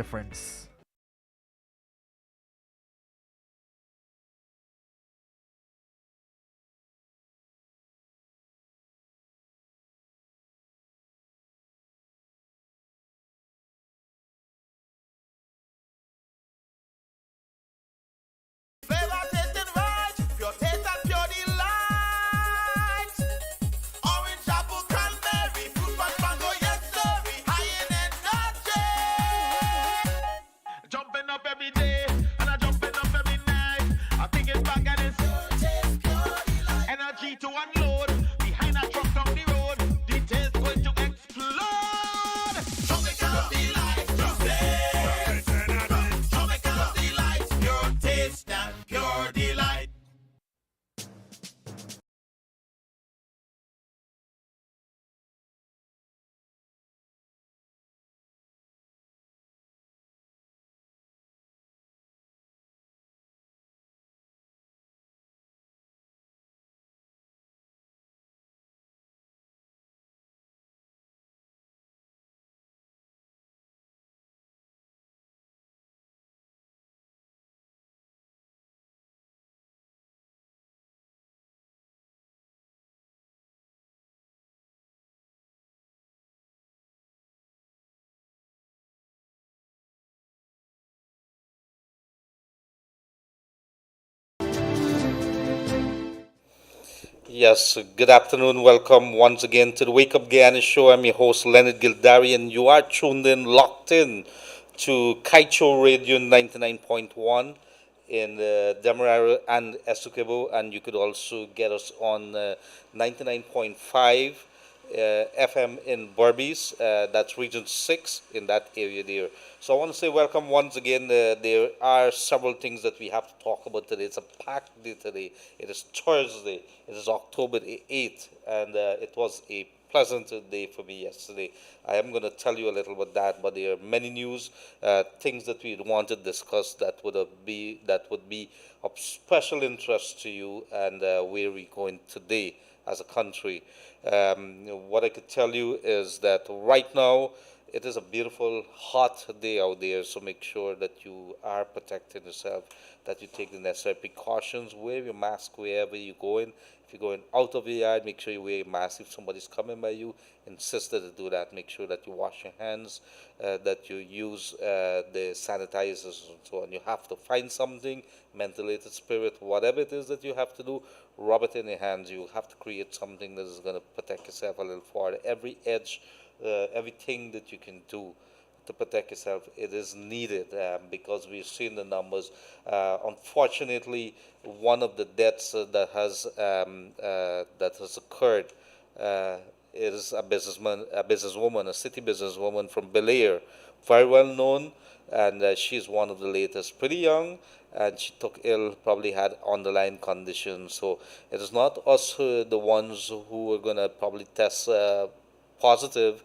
difference. Flavor tasting right, pure taste and pure delight. Orange, apple, cranberry, fruit punch, mango, yes sirree. High in energy. Jumping up every day, and I jumping up every night. I think it's back and it's pure taste, pure delight. Energy to unload, behind a truck down the road. Details going to explode. Tropical delight, juicy. Tropical delight, pure taste and pure delight. Yes, good afternoon. Welcome once again to the Wake Up Guyana show. I'm your host, Leonard Gildarie, and you are tuned in, locked in to Kaieteur Radio 99.1 in Demerara and Essequibo, and you could also get us on 99.5 FM in Berbice. That's Region 6 in that area there. So I want to say welcome once again. There are several things that we have to talk about today. It's a packed day today. It is Thursday. It is October the 8th, and it was a pleasant day for me yesterday. I am going to tell you a little about that, but there are many news, things that we want to discuss that would be of special interest to you, and where we going today as a country. What I could tell you is that right now it is a beautiful, hot day out there, so make sure that you are protecting yourself, that you take the necessary precautions, wear your mask wherever you're going. If you're going out of your yard, make sure you wear your mask. If somebody's coming by you, insist that you do that. Make sure that you wash your hands, that you use the sanitizers and so on. You have to find something, mentholated spirit, whatever it is that you have to do, rub it in your hands. You have to create something that is going to protect yourself a little further. Every edge, everything that you can do to protect yourself, it is needed, because we've seen the numbers. Unfortunately, one of the deaths that has occurred uh, is a businesswoman, a city businesswoman from Bel Air, very well known, and she's one of the latest, pretty young, and she took ill, probably had underlying conditions. So it is not us, the ones who are gonna probably test positive,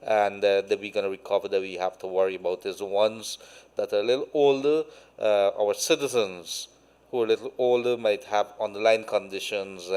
and that we're going to recover, that we have to worry about is the ones that are a little older, our citizens who are a little older might have underlying conditions,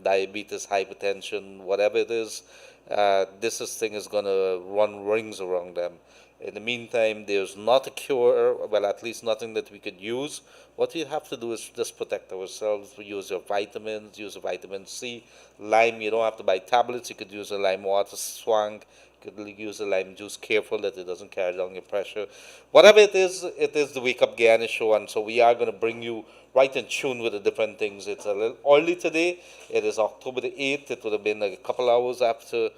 diabetes, hypertension, whatever it is. Thing is going to run rings around them. In the meantime, there's not a cure, well, at least nothing that we could use. What we have to do is just protect ourselves. We use your vitamins, use a vitamin C, lime. You don't have to buy tablets. You could use a lime water swang. You could use a lime juice. Careful that it doesn't carry down your pressure. Whatever it is the Wake Up Guyana show, and so we are going to bring you right in tune with the different things. It's a little early today. It is October the 8th. It would have been like a couple hours after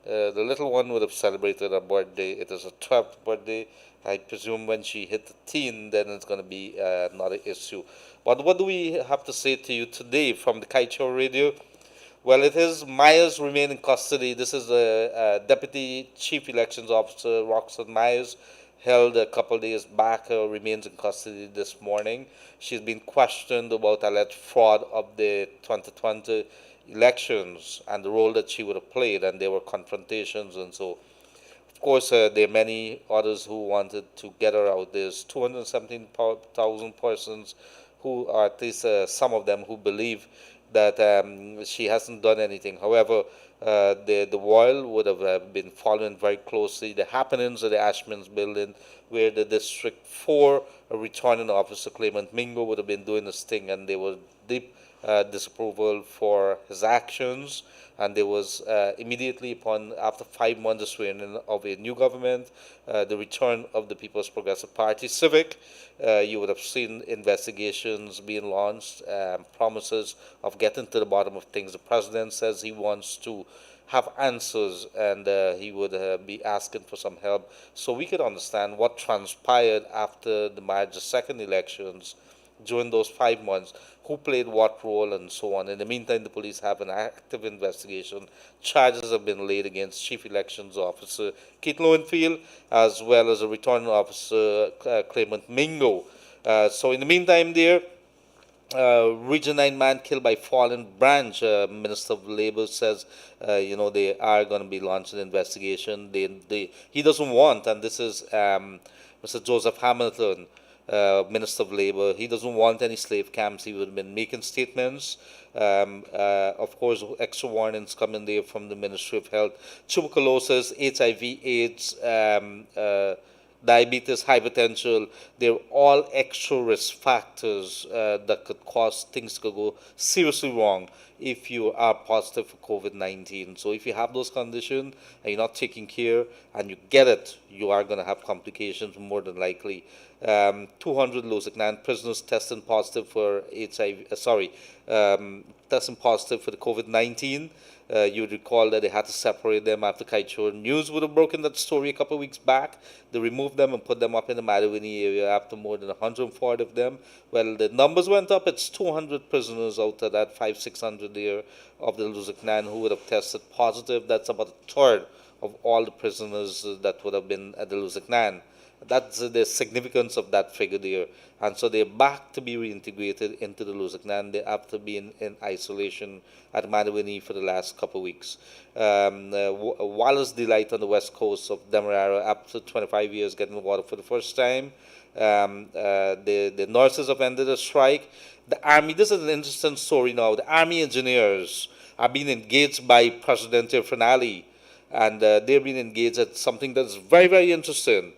the little one would have celebrated her birthday. It is her 12th birthday. I presume when she hit the teen, then it's going to be not an issue. But what do we have to say to you today from the Kaieteur Radio? Well, it is Myers remain in custody. This is the Deputy Chief Elections Officer, Roxanne Myers, held a couple days back, remains in custody this morning. She's been questioned about alleged fraud of the 2020 elections and the role that she would have played, and there were confrontations, and so of course, there are many others who wanted to get her out. There's 217,000 persons who, or at least some of them, who believe that she hasn't done anything. However, The world would have been following very closely the happenings at the Ashman's building, where the District 4 returning officer Clement Mingo would have been doing his thing, and there was deep disapproval for his actions. And there was immediately upon, after 5 months of swearing in of a new government, the return of the People's Progressive Party Civic. You would have seen investigations being launched, promises of getting to the bottom of things. The president says he wants to have answers, and he would be asking for some help. So we could understand what transpired after the March 2nd elections during those 5 months, who played what role, and so on. In the meantime, the police have an active investigation. Charges have been laid against Chief Elections Officer Keith Lowenfield, as well as a returning officer, Clement Mingo. So in the meantime, there, Region 9 man killed by fallen branch. Minister of Labor says, they are going to be launching an investigation. He doesn't want, and this is Mr. Joseph Hamilton, Minister of Labor. He doesn't want any slave camps. He would have been making statements. Of course, extra warnings coming there from the Ministry of Health. Tuberculosis, HIV/AIDS, diabetes, hypertension, they're all extra risk factors that could cause things to go seriously wrong if you are positive for COVID-19. So if you have those conditions and you're not taking care and you get it, you are going to have complications more than likely. 200 Lusitnan prisoners testing positive for testing positive for the COVID-19. You would recall that they had to separate them after Kaieteur News would have broken that story a couple of weeks back. They removed them and put them up in the Madawini area after more than 140 of them. Well, the numbers went up. It's 200 prisoners out of that 500-600 there of the Lusitnan who would have tested positive. That's about a third of all the prisoners that would have been at the Lusitnan. That's the significance of that figure there. And so they're back to be reintegrated into the Lusitnan. They have to be in isolation at Madawini for the last couple of weeks. Wallace Delight on the west coast of Demerara, after 25 years getting water for the first time. The nurses have ended a strike. The Army, this is an interesting story now. The Army engineers are being engaged by President Irfanali, and they're being engaged at something that's very, very interesting.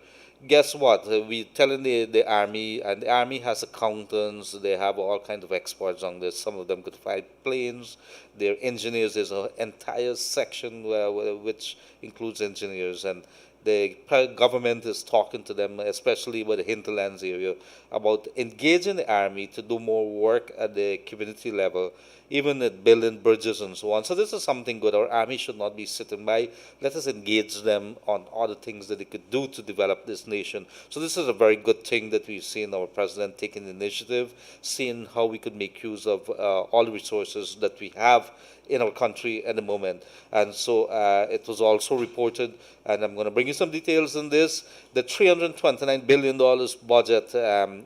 Guess what? We're telling the Army, and the Army has accountants, they have all kinds of experts on this. Some of them could fly planes, they're engineers. There's an entire section which includes engineers, and the government is talking to them, especially with the hinterlands area, about engaging the Army to do more work at the community level, even at building bridges and so on. So this is something good. Our Army should not be sitting by. Let us engage them on other things that they could do to develop this nation. So this is a very good thing that we've seen our president taking the initiative, seeing how we could make use of all the resources that we have in our country at the moment. And so it was also reported, and I'm going to bring you some details on this, the $329 billion budget,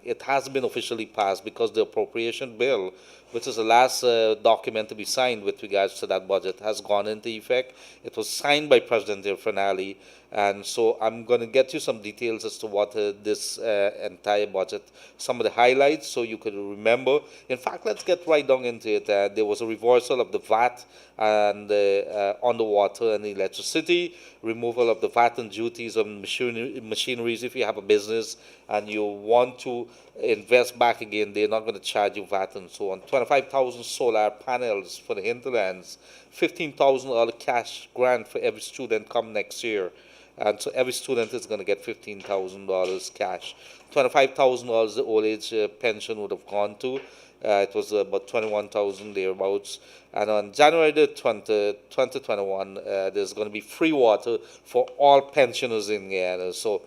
it has been officially passed because the appropriation bill, which is the last document to be signed with regards to that budget, has gone into effect. It was signed by President Irfanali, and so I'm going to get you some details as to what this entire budget, some of the highlights, so you could remember. In fact, let's get right down into it. There was a reversal of the VAT and on the water and electricity, removal of the VAT and duties on machineries. If you have a business and you want to invest back again, they're not going to charge you VAT and so on. 25,000 solar panels for the hinterlands, $15,000 cash grant for every student come next year. And so every student is going to get $15,000 cash. $25,000 the old age pension would have gone to. It was about 21,000 thereabouts. And on January the 2021, there's going to be free water for all pensioners in Guyana. So,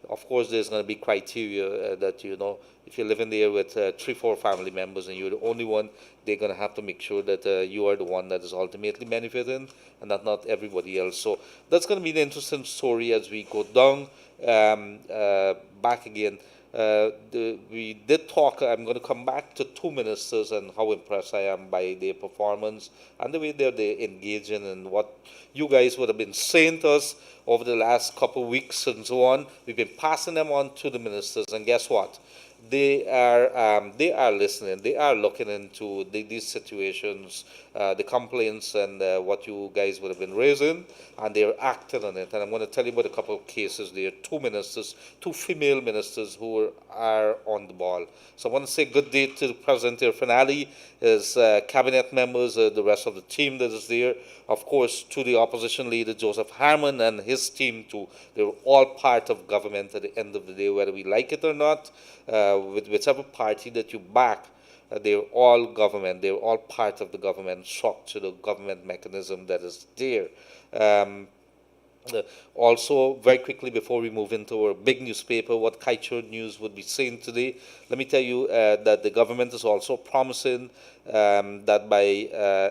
of course, there's going to be criteria that, if you're living there with 3-4 family members and you're the only one, they're going to have to make sure that you are the one that is ultimately benefiting and not everybody else. So that's going to be an interesting story as we go down back again. We did talk. I'm going to come back to two ministers and how impressed I am by their performance and the way they're engaging and what you guys would have been saying to us over the last couple of weeks and so on. We've been passing them on to the ministers, and guess what? they are listening. They are looking into these situations, the complaints, and what you guys would have been raising, and they're acting on it. And I'm going to tell you about a couple of cases. There are two ministers, two female ministers who are on the ball. So I want to say good day to the president here, finale, his cabinet members, the rest of the team that is there. Of course, to the opposition leader Joseph Harman and his team too. They're all part of government at the end of the day, whether we like it or not. With whichever party that you back, they're all government. They're all part of the government structure, the government mechanism that is there. Um, Also, very quickly before we move into our big newspaper, what Kaieteur News would be saying today, let me tell you that the government is also promising that by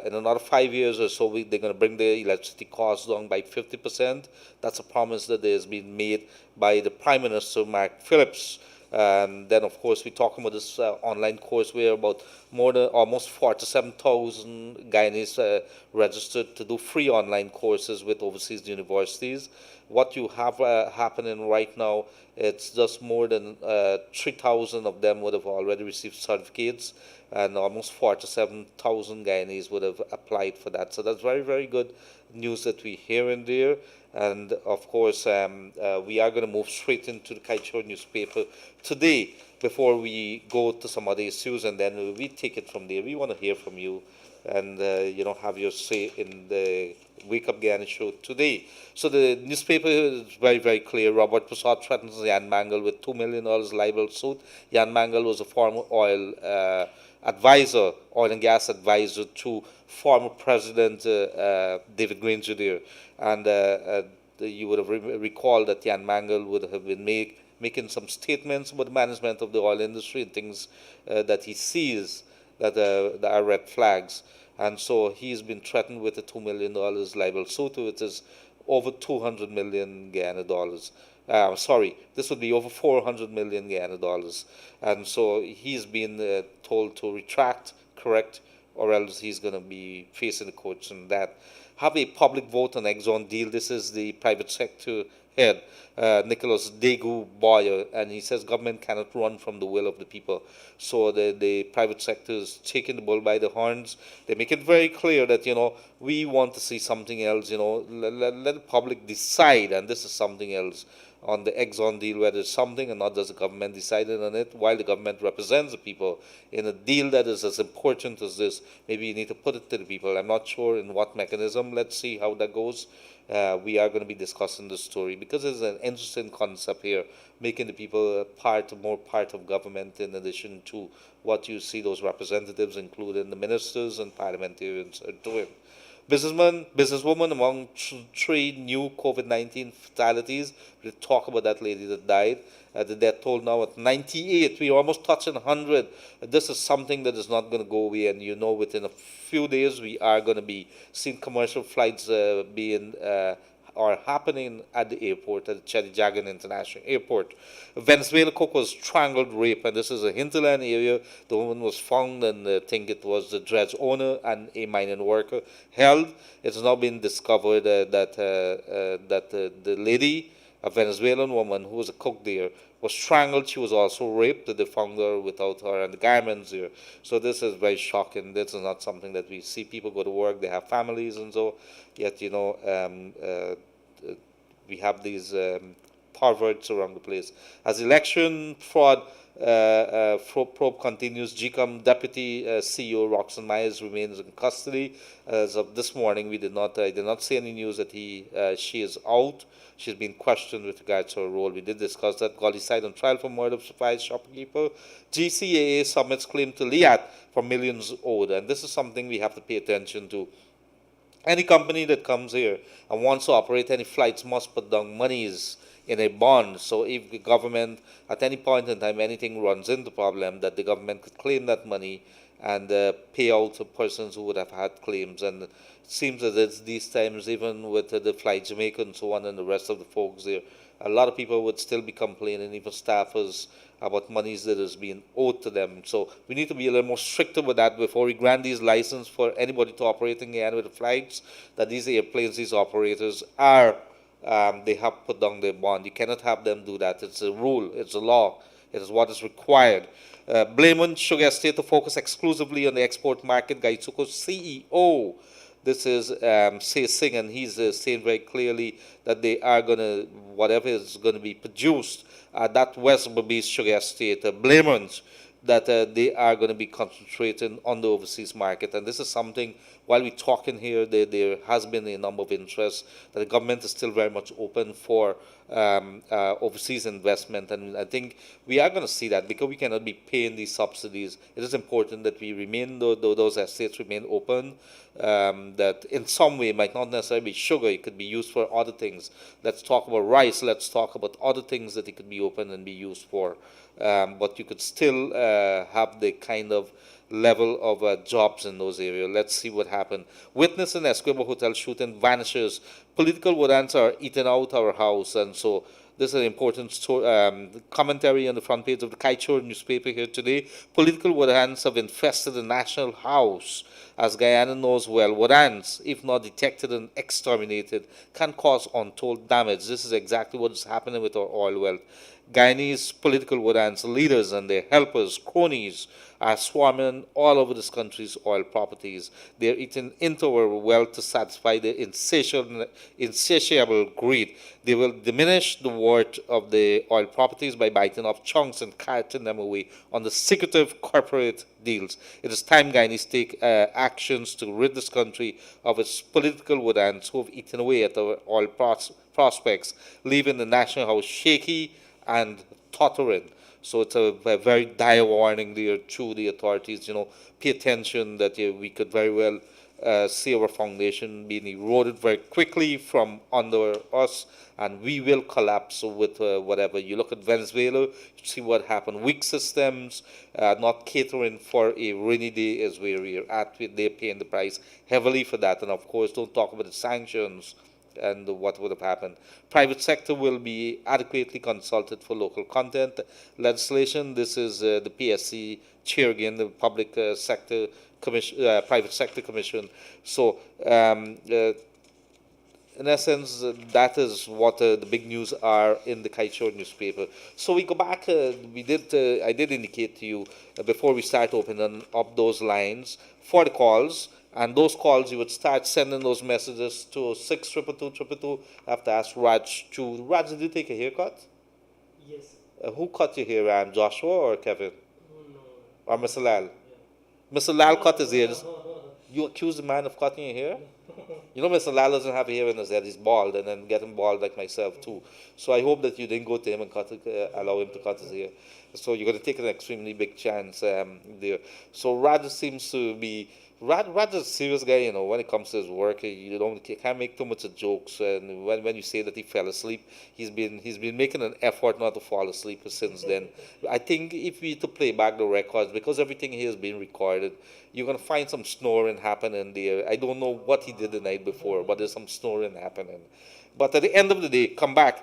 in another 5 years or so, they're going to bring the electricity costs down by 50%. That's a promise that has been made by the Prime Minister, Mark Phillips. Then, of course, we talk about this online course where about more than almost 47,000 Guyanese registered to do free online courses with overseas universities. What you have happening right now, it's just more than 3,000 of them would have already received certificates, and almost 47,000 Guyanese would have applied for that. So that's very, very good news that we hear in there. And of course, we are going to move straight into the Kaieteur newspaper today before we go to some other issues, and then we take it from there. We want to hear from you and have your say in the Wake Up Guyana show today. So the newspaper is very, very clear. Robert Prasad threatens Jan Mangal with $2 million libel suit. Jan Mangal was a former oil and gas advisor to former President David Granger there. And you would have recalled that Jan Mangal would have been making some statements about the management of the oil industry and things that he sees that are red flags. And so he's been threatened with a $2 million libel suit, which is over 200 million Guyana dollars. Sorry, this would be over 400 million Guyana dollars. And so he's been told to retract, correct, or else he's going to be facing the courts on that. Have a public vote on Exxon deal. This is the private sector head, Nicholas Degu Boyer, and he says government cannot run from the will of the people. So the private sector is taking the bull by the horns. They make it very clear that, we want to see something else, let the public decide, and this is something else on the Exxon deal, whether it's something or not does the government decide on it, while the government represents the people in a deal that is as important as this. Maybe you need to put it to the people. I'm not sure in what mechanism. Let's see how that goes. We are going to be discussing this story because it's an interesting concept here, making the people more part of government in addition to what you see those representatives, including the ministers and parliamentarians, are doing. Businesswoman among three new COVID-19 fatalities. We'll talk about that lady that died. The death toll now at 98. We're almost touching 100. This is something that is not going to go away. And within a few days, we are going to be seeing commercial flights happening at the airport, at the Chedijagan International Airport. A Venezuelan cook was strangled, raped, and this is a hinterland area. The woman was found, and I think it was the dredge owner and a mining worker held. It's now been discovered that the lady, a Venezuelan woman who was a cook there, was strangled. She was also raped. They found her without her undergarments there. So this is very shocking. This is not something that we see. People go to work, they have families and so, yet, we have these perverts around the place. As election fraud probe continues, GCOM Deputy CEO Roxanne Myers remains in custody. As of this morning, I did not see any news that she is out. She's been questioned with regards to her role. We did discuss that. Gully side on trial for murder of surprise shopkeeper. GCAA submits claim to Liat for millions owed. And this is something we have to pay attention to. Any company that comes here and wants to operate any flights must put down monies in a bond. So if the government, at any point in time, anything runs into problem, that the government could claim that money and pay out to persons who would have had claims. And it seems that it's these times, even with the Fly Jamaica and so on and the rest of the folks there, a lot of people would still be complaining, even staffers, about monies that is being owed to them. So we need to be a little more stricter with that before we grant these licenses for anybody to operate in Guyana with the flights, that these airplanes, these operators they have put down their bond. You cannot have them do that. It's a rule. It's a law. It is what is required. Blaymont Sugar Estate to focus exclusively on the export market. Kaieteur's CEO, this is Singh, and he's saying very clearly that they are going to, whatever is going to be produced at that West Berbice Sugar Estate, Blaymont, that they are going to be concentrating on the overseas market. And this is something, while we're talking here, there has been a number of interests that the government is still very much open for overseas investment. And I think we are going to see that because we cannot be paying these subsidies. It is important that we remain, those estates remain open, that in some way might not necessarily be sugar. It could be used for other things. Let's talk about rice. Let's talk about other things that it could be open and be used for. But you could still have the kind of level of jobs in those areas. Let's see what happened. Witness in Esquimo Hotel shooting vanishes. Political warrants are eating out our house. And so this is an important commentary on the front page of the Kaieteur newspaper here today. Political warrants have infested the National House. As Guyana knows well, warrants, if not detected and exterminated, can cause untold damage. This is exactly what is happening with our oil wealth. Guyanese political warrants, leaders and their helpers, cronies, are swarming all over this country's oil properties. They are eating into our wealth to satisfy their insatiable greed. They will diminish the worth of the oil properties by biting off chunks and carting them away on the secretive corporate deals. It is time Guyanese take actions to rid this country of its political warrants who have eaten away at our oil prospects, leaving the National House shaky and tottering. So it's a very dire warning there to the authorities. Pay attention that we could very well see our foundation being eroded very quickly from under us, and we will collapse with whatever. You look at Venezuela, you see what happened. Weak systems, not catering for a rainy day is where we're at. They're paying the price heavily for that. And of course, don't talk about the sanctions and what would have happened. Private sector will be adequately consulted for local content legislation. This is the PSC chair again, the Public Sector Commission, Private Sector Commission. So, in essence, that is what the big news are in the Kaieteur newspaper. So we go back. I did indicate to you before we start opening up those lines for the calls. And those calls, you would start sending those messages to 62222. I have to ask Raj to. Raj, did you take a haircut? Yes. Who cut your hair, Joshua or Kevin? No. Or Mr. Lal? Yeah. Mr. Lal cut his hair. You accuse the man of cutting your hair? Mr. Lal doesn't have hair in his head. He's bald, and then getting bald like myself, too. So I hope that you didn't go to him and allow him to cut his hair. So you're going to take an extremely big chance there. So Raj seems to be... Raj is a serious guy, when it comes to his work. You can't make too much of jokes. And when you say that he fell asleep, he's been making an effort not to fall asleep since then. I think if we to play back the records, because everything here is being recorded, you're going to find some snoring happening there. I don't know what he did the night before, but there's some snoring happening. But at the end of the day, come back.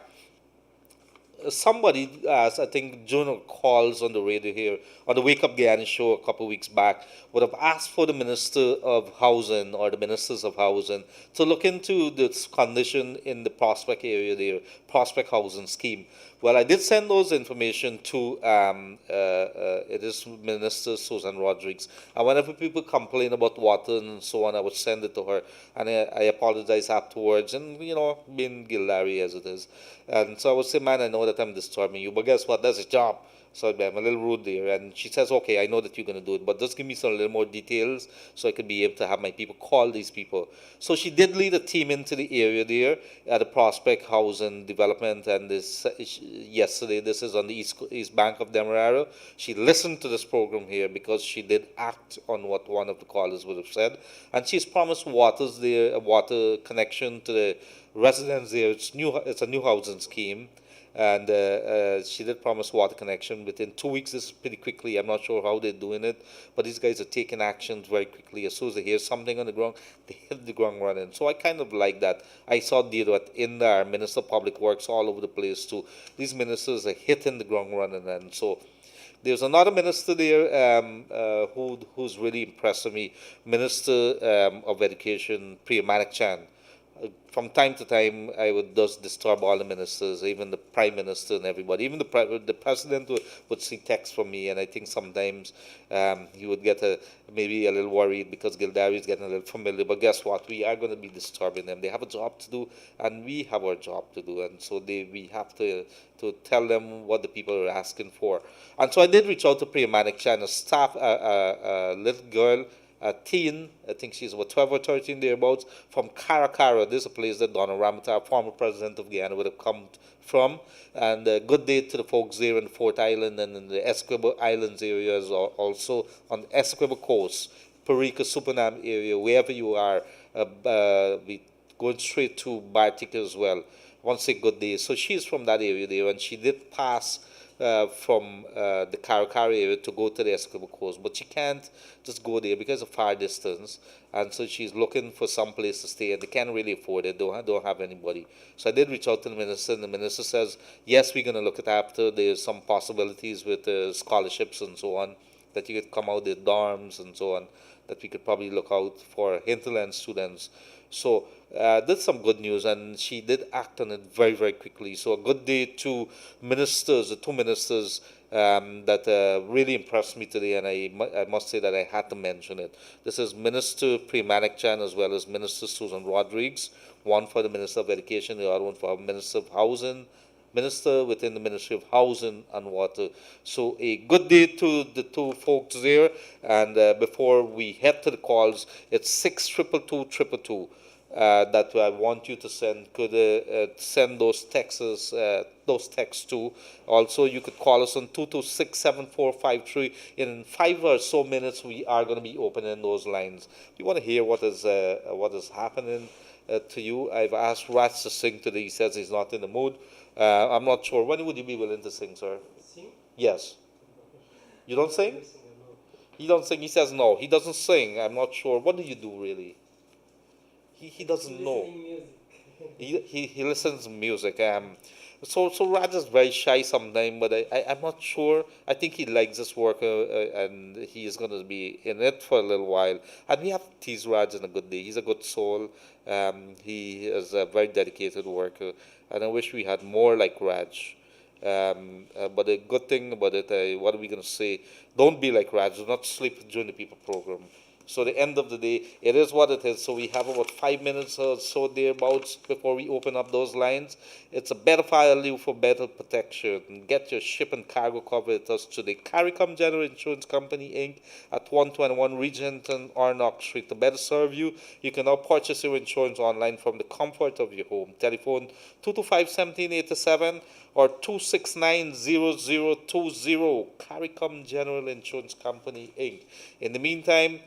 Somebody, I think Jonah calls on the radio here, on the Wake Up Guyana show a couple of weeks back, would have asked for the Minister of Housing or the Ministers of Housing to look into this condition in the Prospect area there, Prospect Housing Scheme. Well, I did send those information to it is Minister Susan Rodriguez. And whenever people complain about water and so on, I would send it to her. And I apologize afterwards, and, being Gildarie as it is. And so I would say, man, I know that I'm disturbing you, but guess what? That's a job. So I'm a little rude there. And she says, okay, I know that you're going to do it, but just give me some little more details so I could be able to have my people call these people. So she did lead a team into the area there at the Prospect Housing Development. And yesterday, this is on the east bank of Demerara. She listened to this program here because she did act on what one of the callers would have said. And she's promised waters there, a water connection to the residents there. It's a new housing scheme. And she did promise water connection within 2 weeks. This is pretty quickly. I'm not sure how they're doing it, but these guys are taking actions very quickly. As soon as they hear something on the ground, they hit the ground running. So I kind of like that. I saw that in there, Minister of Public Works all over the place too. These ministers are hitting the ground running. And so there's another minister there who's really impressed me, Minister of Education, Priya Manik Chan, From time to time, I would just disturb all the ministers, even the prime minister and everybody. Even the president would see texts from me, and I think sometimes he would get maybe a little worried because Gildarie is getting a little familiar. But guess what? We are going to be disturbing them. They have a job to do, and we have our job to do, and so we have to tell them what the people are asking for. And so I did reach out to Priyamanik Chan, a staff, a little girl, a teen, I think she's about 12 or 13 thereabouts, from Kaieteur. This is a place that Donald Ramata, former president of Guyana, would have come from. And good day to the folks there in Fort Island and in the Essequibo Islands areas, also on the Essequibo coast, Parika, Supanam area, wherever you are, we going straight to Bartica as well. I want to say good day. So she's from that area there, and she did pass from the Kaieteur area to go to the Essequibo coast, but she can't just go there because of far distance, and so she's looking for some place to stay, and they can't really afford it. Don't have anybody. So I did reach out to the minister, and the minister says, yes, we're going to look at after. There's some possibilities with scholarships and so on, that you could come out with dorms and so on, that we could probably look out for hinterland students. So that's some good news, and she did act on it very, very quickly. So a good day to ministers, the two ministers that really impressed me today, and I must say that I had to mention it. This is Minister Priyamanik Chan as well as Minister Susan Rodriguez, one for the Minister of Education, the other one for Minister of Housing, Minister within the Ministry of Housing and Water. So a good day to the two folks there, and before we head to the calls, it's 62222. That I want you to send. Could send those texts to. Also, you could call us on 226-7453. In 5 or so minutes, we are going to be opening those lines. We want to hear what is happening to you. I've asked Rats to sing today. He says he's not in the mood. I'm not sure. When would you be willing to sing, sir? Sing? Yes. You don't sing? He don't sing. He says no. He doesn't sing. I'm not sure. What do you do really? He doesn't know. He listens to music. So Raj is very shy sometimes, but I'm not sure. I think he likes this work, and he is going to be in it for a little while. And we have to tease Raj in a good day. He's a good soul. He is a very dedicated worker, and I wish we had more like Raj. But the good thing about it, what are we going to say? Don't be like Raj. Do not sleep during the people program. So the end of the day, it is what it is. So we have about 5 minutes or so thereabouts before we open up those lines. It's a better value for better protection. Get your ship and cargo covered with us today. CARICOM General Insurance Company, Inc. at 121 Regent and Arnock Street. To better serve you, you can now purchase your insurance online from the comfort of your home. Telephone 225-1787 or 269-0020. CARICOM General Insurance Company, Inc. In the meantime,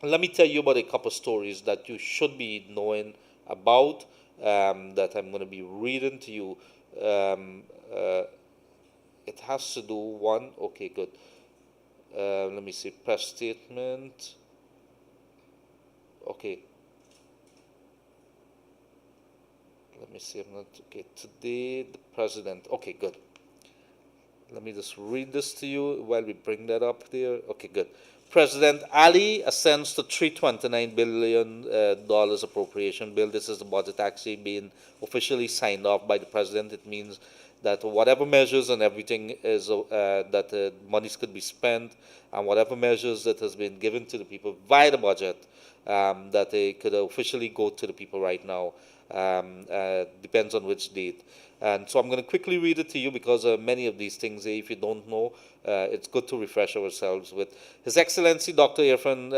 let me tell you about a couple stories that you should be knowing about, that I'm going to be reading to you. It has to do one. Okay, good. Let me see. Press statement. Okay. Let me see. I'm not okay. Today, the president. Okay, good. Let me just read this to you while we bring that up there. Okay, good. President Ali assents to $329 billion appropriation bill. This is the budget actually being officially signed off by the president. It means that whatever measures and everything is that monies could be spent, and whatever measures that has been given to the people via the budget, that they could officially go to the people right now. Depends on which date. And so I'm going to quickly read it to you because many of these things, if you don't know, it's good to refresh ourselves with. His Excellency Dr.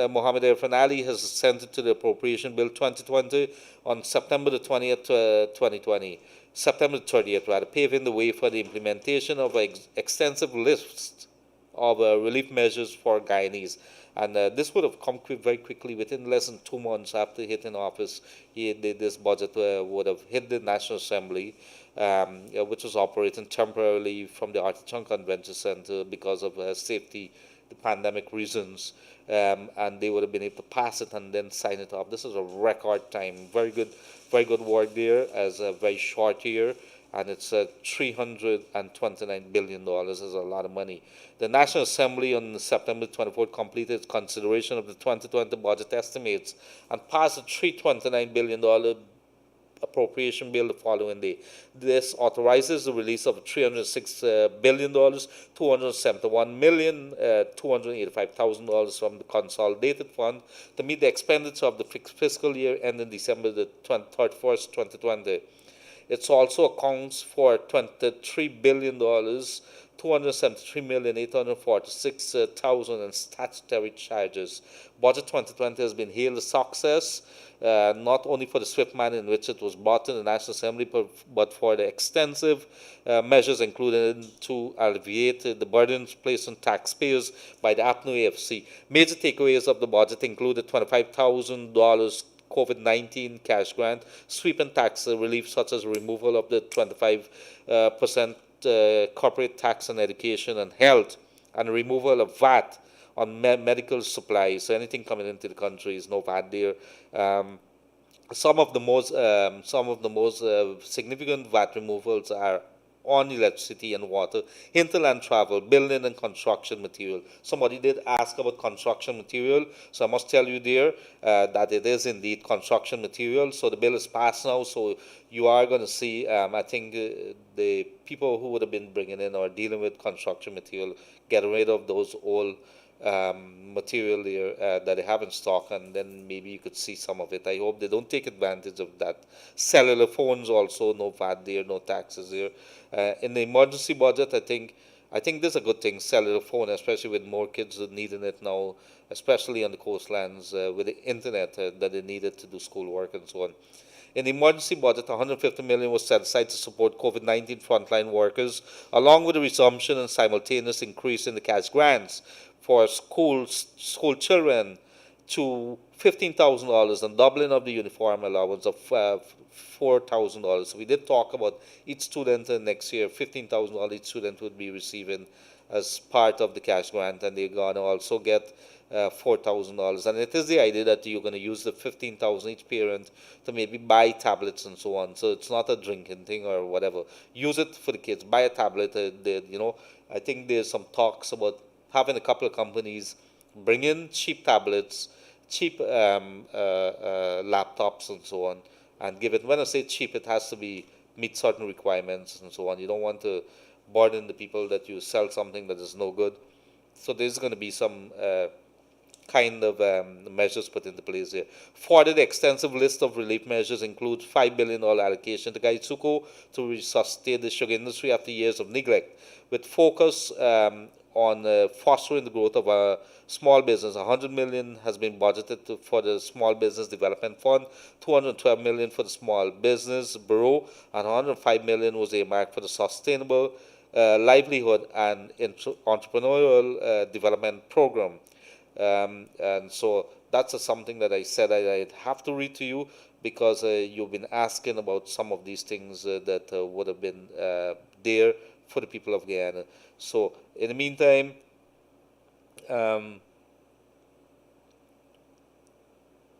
Mohammed Irfan Ali has assented to the Appropriation Bill 2020 on September the 20th, 2020. September the 30th, rather, paving the way for the implementation of an extensive list of relief measures for Guyanese. And this would have come very quickly within less than 2 months after hitting office. This budget would have hit the National Assembly, which was operating temporarily from the Artichon Convention Center because of safety, the pandemic reasons, and they would have been able to pass it and then sign it off. This is a record time. Very good work there as a very short year. And it's $329 billion. Is a lot of money. The National Assembly on September 24th completed its consideration of the 2020 budget estimates and passed a $329 billion appropriation bill the following day. This authorizes the release of $306 billion, $285,000 from the consolidated fund to meet the expenditure of the fiscal year ending December the 31st, 2020. It also accounts for $23 billion, 273,846,000 in statutory charges. Budget 2020 has been hailed a success, not only for the swift manner in which it was brought in the National Assembly, but for the extensive measures included to alleviate the burdens placed on taxpayers by the APNU AFC. Major takeaways of the budget included $25,000 COVID-19 cash grant, sweeping tax relief such as removal of the 25% corporate tax on education and health, and removal of VAT on medical supplies. So anything coming into the country is no VAT there. Some of the most significant VAT removals are on electricity and water, hinterland travel, building and construction material. Somebody did ask about construction material, so I must tell you there that it is indeed construction material. So the bill is passed now, so you are going to see, I think the people who would have been bringing in or dealing with construction material, get rid of those old material there that they have in stock, and then maybe you could see some of it. I hope they don't take advantage of that. Cellular phones also, no VAT there, no taxes there. In the emergency budget, I think this is a good thing, cellular phone, especially with more kids needing it now, especially on the coastlands with the internet that they needed to do schoolwork and so on. In the emergency budget, $150 million was set aside to support COVID-19 frontline workers, along with the resumption and simultaneous increase in the cash grants for school children to $15,000 and doubling of the uniform allowance of $4,000. So we did talk about each student next year, $15,000 each student would be receiving as part of the cash grant, and they're going to also get $4,000. And it is the idea that you're going to use the $15,000 each parent to maybe buy tablets and so on. So it's not a drinking thing or whatever. Use it for the kids. Buy a tablet. I think there's some talks about having a couple of companies bring in cheap tablets, cheap laptops and so on, and give it. When I say cheap, it has to meet certain requirements and so on. You don't want to burden the people that you sell something that is no good. So there's going to be some kind of measures put into place here. Further, the extensive list of relief measures includes $5 billion allocation to Kaieteur to resuscitate the sugar industry after years of neglect, with focus on fostering the growth of a small business. $100 million has been budgeted for the Small Business Development Fund, $212 million for the Small Business Bureau, and $105 million was earmarked for the Sustainable Livelihood and Entrepreneurial Development Program. And so that's something that I said I'd have to read to you, because you've been asking about some of these things that would have been there for the people of Guyana. So in the meantime,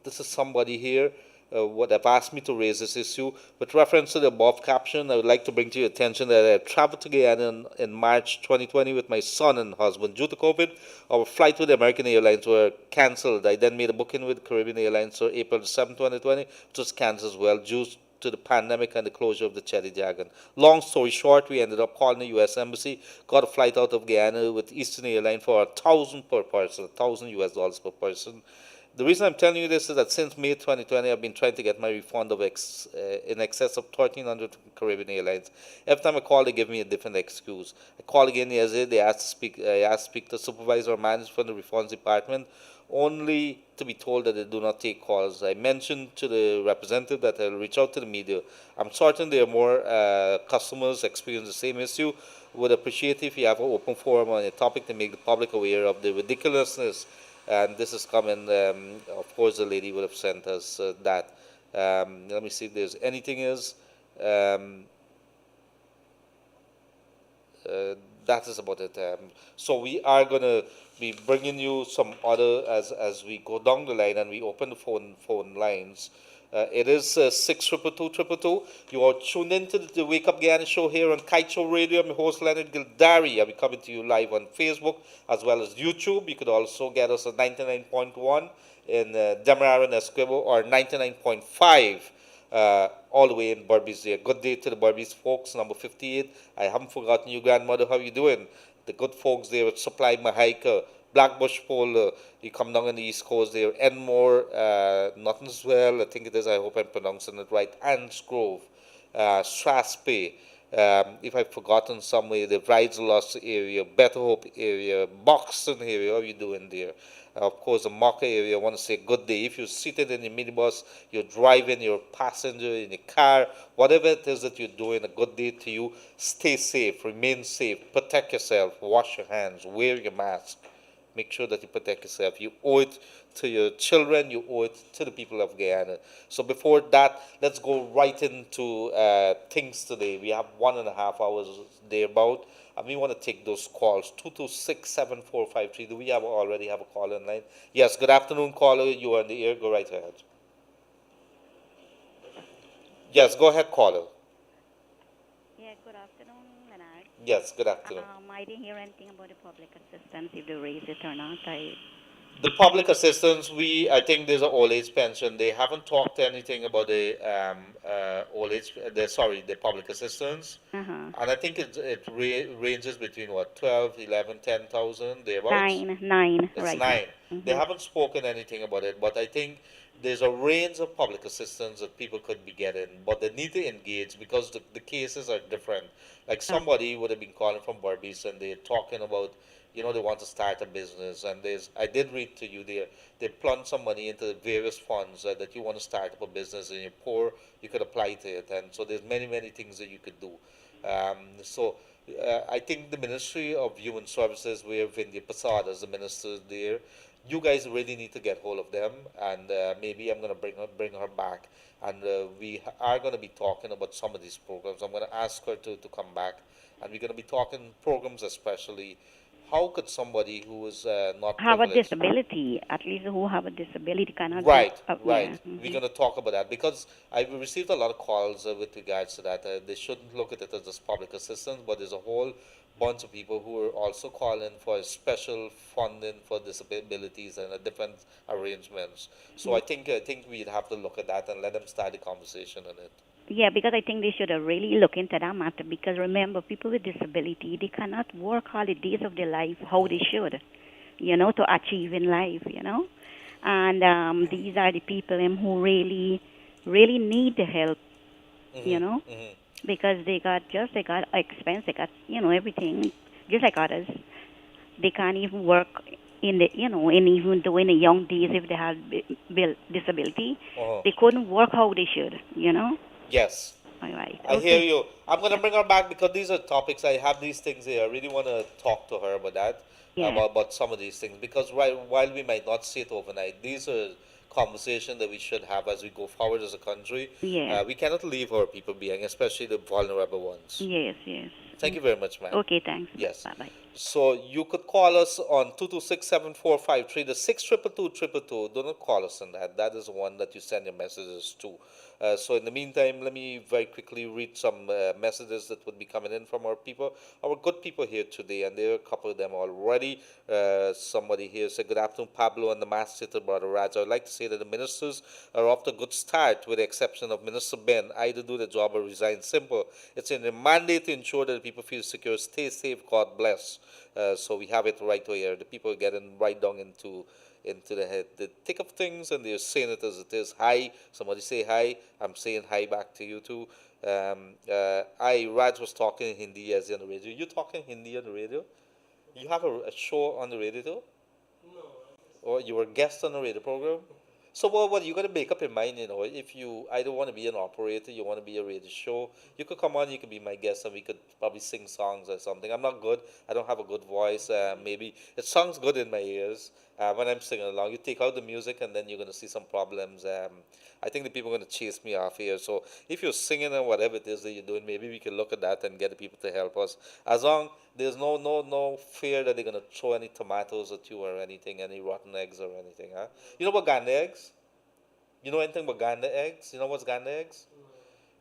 this is somebody here would have asked me to raise this issue. With reference to the above caption, I would like to bring to your attention that I traveled to Guyana in March 2020 with my son and husband. Due to COVID, our flight with American Airlines were cancelled. I then made a booking with Caribbean Airlines for April 7, 2020, which was cancelled as well due to the pandemic and the closure of the Cherry Dragon. Long story short, we ended up calling the U.S. Embassy, got a flight out of Guyana with Eastern Airlines for $1,000 per person, $1,000 per person. The reason I'm telling you this is that since May 2020, I've been trying to get my refund of in excess of $1,300 Caribbean Airlines. Every time I call, they give me a different excuse. I call again yesterday, I asked to speak to the supervisor or manager from the refunds department, only to be told that they do not take calls. I mentioned to the representative that I'll reach out to the media. I'm certain there are more customers experience the same issue. Would appreciate if you have an open forum on a topic to make the public aware of the ridiculousness. And this is coming, of course, the lady would have sent us that. Let me see if there's anything else. That is about it. So we are going to be bringing you some other, as we go down the line and we open the phone lines. It is 6222222. You are tuned into the Wake Up Guyana show here on Kaieteur Radio. I'm your host, Leonard Gildarie. I'll be coming to you live on Facebook as well as YouTube. You could also get us at 99.1 in Demerara and Esquivel, or 99.5 all the way in Barbies there. Good day to the Barbies folks, number 58. I haven't forgotten you, grandmother. How you doing? The good folks there at Supply Mahaika, Blackbush Pole, you come down on the East Coast there, Enmore, Nottingswell, I think it is, I hope I'm pronouncing it right, Anns Grove, Strathspey, if I've forgotten somewhere, the Bridesloss area, Better Hope area, Boxton area, how you doing there? Of course, the Mocha area, I want to say good day. If you're seated in the minibus, you're driving, you're a passenger in the car, whatever it is that you're doing, a good day to you. Stay safe, remain safe, protect yourself, wash your hands, wear your mask. Make sure that you protect yourself. You owe it to your children, you owe it to the people of Guyana. So before that, let's go right into things today. We have 1.5 hours thereabout, and we want to take those calls. 226-7453. Do we already have a call in line? Yes, good afternoon, caller. You are in the air. Go right ahead. Yes, go ahead, caller. Yeah, good afternoon, Leonard. Yes, good afternoon. I didn't hear anything about the public assistance, if they raise it or not. The public assistance, I think there's an old age pension. They haven't talked anything about the old age, the public assistance. Uh-huh. And I think ranges between what, 12, 11, 10,000, thereabouts? Nine, It's right now. nine. They haven't spoken anything about it, but I think there's a range of public assistance that people could be getting, but they need to engage because the cases are different. Like somebody would have been calling from Barbies and they're talking about, they want to start a business, and I did read to you there, they plunge some money into the various funds that you want to start up a business and you're poor, you could apply to it, and so there's many, many things that you could do. I think the Ministry of Human Services, where Vindy Prasad is the minister there, you guys really need to get hold of them, and maybe I'm going to bring her back, and we are going to be talking about some of these programs. I'm going to ask her to come back, and we're going to be talking programs especially. How could somebody who is not Have a privileged? disability, at least who have a disability cannot Right, do, right. yeah. We're going to talk about that because I've received a lot of calls with regards to that. They shouldn't look at it as just public assistance, but there's a whole bunch of people who are also calling for special funding for disabilities and different arrangements. So I think we'd have to look at that and let them start the conversation on it. Yeah, because I think they should really look into that matter, because remember, people with disability, they cannot work all the days of their life how they should, to achieve in life. And these are the people who really, really need the help, you know, because they got expense, they got, everything, just like others. They can't even work and even though in the young days, if they had disability, they couldn't work how they should. Yes. All right. I hear Okay. you. I'm going to bring her back because these are topics. I have these things here. I really want to talk to her about that, Yeah. about some of these things. Because while we might not see it overnight, these are conversations that we should have as we go forward as a country. Yeah. We cannot leave our people behind, especially the vulnerable ones. Yes. Yes. Thank you very much, ma'am. Okay. Thanks. Yes. Bye. Bye. So you could call us on 226-7453, the 62222. Do not call us on that. That is the one that you send your messages to. So in the meantime, let me very quickly read some messages that would be coming in from our good people here today, and there are a couple of them already. Somebody here said, "Good afternoon, Pablo and the Master Theatre, Brother Raj. I would like to say that the ministers are off to a good start, with the exception of Minister Ben. Either do the job or resign. Simple. It's in their mandate to ensure that the people feel secure. Stay safe. God bless." So we have it right here. The people are getting right down into the thick of things, and they're saying it as it is. Hi, somebody say hi. I'm saying hi back to you too. Raj was talking in Hindi as on the radio. You talking Hindi on the radio? You have a show on the radio too? Or you were a guest on a radio program? So what you gotta make up your mind, if you either want to be an operator, you want to be a radio show, you could come on, you could be my guest, and we could probably sing songs or something. I'm not good, I don't have a good voice. Maybe it sounds good in my ears when I'm singing along. You take out the music, and then you're gonna see some problems. I think the people are gonna chase me off here. So if you're singing or whatever it is that you're doing, maybe we can look at that and get the people to help us. As long there's no fear that they're gonna throw any tomatoes at you or anything, any rotten eggs or anything, huh? You know about Ganda eggs? You know anything about Ganda eggs? You know what's Ganda eggs?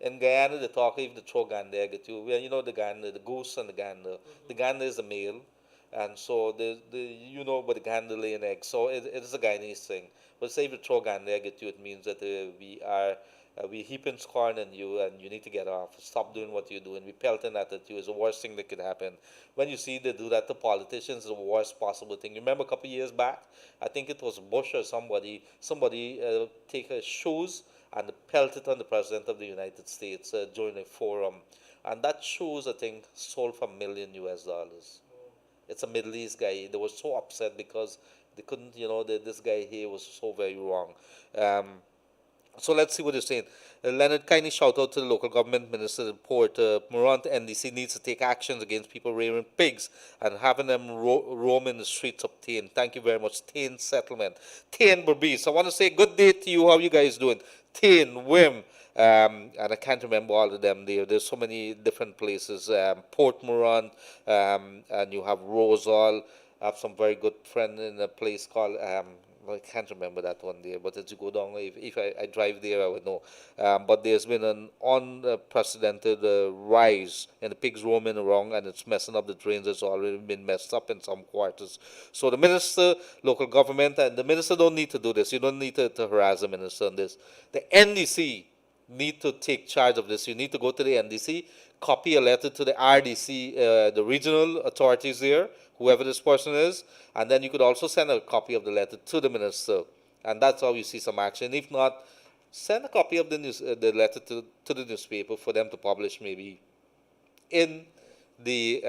In Guyana, they talk if they throw Ganda egg at you. Well, you know the Ganda, the goose and the Ganda. The Ganda is the male, and so but the Ganda lay an egg. So it is a Guyanese thing. But say if you throw Ganda egg at you, it means that we are We heaping scorn on you, and you need to get off. Stop doing what you're doing. We pelting at you is the worst thing that could happen. When you see they do that to politicians, the worst possible thing. You remember a couple of years back, I think it was Bush or somebody take his shoes and pelt it on the president of the United States during a forum, and that shoes I think sold for $1 million. It's a Middle East guy. They were so upset because they couldn't, this guy here was so very wrong. Um, so let's see what you're saying. Leonard, kindly shout out to the local government minister in Port Morant. NDC needs to take actions against people rearing pigs and having them roam in the streets of Tain. Thank you very much. Tain settlement. Tain Berbice. I want to say good day to you. How you guys doing? Tain, Wim, and I can't remember all of them. There's so many different places. Port Morant, and you have Rosal. I have some very good friend in a place called well, I can't remember that one there, but as you go down, if I drive there, I would know. But there's been an unprecedented rise in the pigs roaming around, and it's messing up the drains. It's already been messed up in some quarters. So the minister, local government, and the minister don't need to do this. You don't need to harass the minister on this. The NDC need to take charge of this. You need to go to the NDC, copy a letter to the RDC, the regional authorities there, whoever this person is, and then you could also send a copy of the letter to the minister, and that's how you see some action. If not, send a copy of the letter to the newspaper for them to publish maybe in the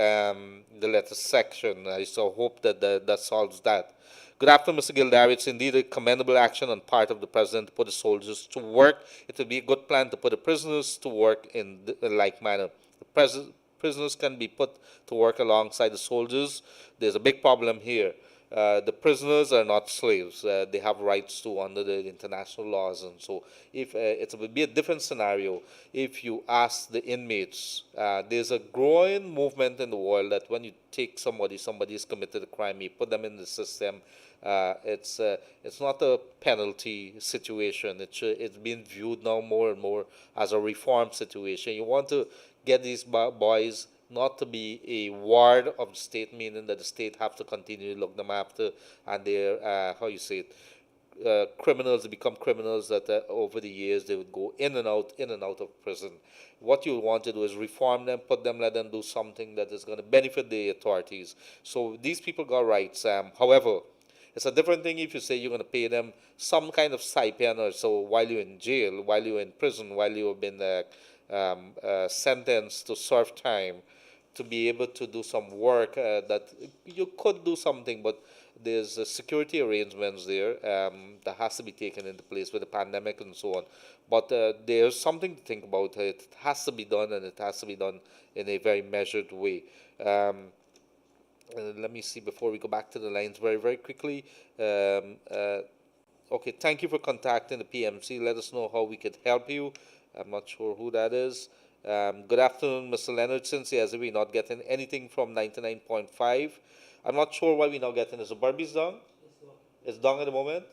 letter section. I so hope that solves that. Good afternoon, Mr. Gildarie. It's indeed a commendable action on part of the president to put the soldiers to work. It would be a good plan to put the prisoners to work in a like manner. The prisoners can be put to work alongside the soldiers. There's a big problem here. The prisoners are not slaves. They have rights too under the international laws, and so if it would be a different scenario if you ask the inmates. There's a growing movement in the world that when you take somebody has committed a crime, you put them in the system. It's not a penalty situation. It's being viewed now more and more as a reform situation. You want to get these boys not to be a ward of the state, meaning that the state have to continue to look them after, and they're how you say it, criminals. They become criminals that over the years they would go in and out of prison. What you want to do is reform them, let them do something that is going to benefit the authorities. So these people got rights. However, it's a different thing if you say you're going to pay them some kind of stipend or so while you're in jail, while you're in prison, while you've been sentenced to serve time, to be able to do some work that you could do something, but there's security arrangements there that has to be taken into place with the pandemic and so on. But there's something to think about. It has to be done, and it has to be done in a very measured way. Let me see before we go back to the lines very, very quickly. Okay, thank you for contacting the PMC. Let us know how we could help you. I'm not sure who that is. Good afternoon, Mr. Leonard. Since we're not getting anything from 99.5. I'm not sure why we're not getting. Is the Barbie's done? It's done at the moment?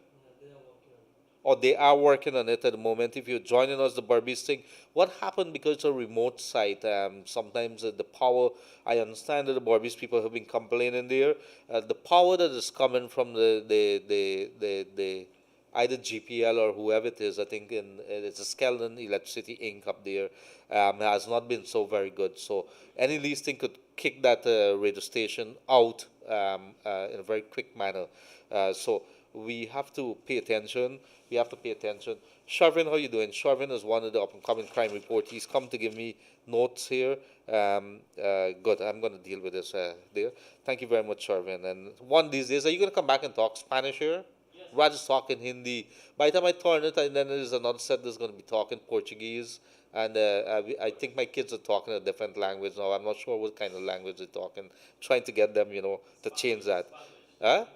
Or they are working on it at the moment. If you're joining us, the Barbies thing, what happened because it's a remote site? Sometimes the power, I understand that the Barbies people have been complaining there. The power that is coming from the either GPL or whoever it is, I think it's a Skeldon Electricity Inc. up there, has not been so very good. So any least thing could kick that radio station out in a very quick manner. So we have to pay attention. We have to pay attention. Sharvin, how you doing? Sharvin is one of the up-and-coming crime reporters. He's come to give me notes here. Good. I'm going to deal with this there. Thank you very much, Sharvin. And one of these days, are you going to come back and talk Spanish here? Yes. Raj is talking Hindi. By the time I turn it, and then there's another set that's going to be talking Portuguese. And I think my kids are talking a different language now. I'm not sure what kind of language they're talking. Trying to get them, to change that. Huh?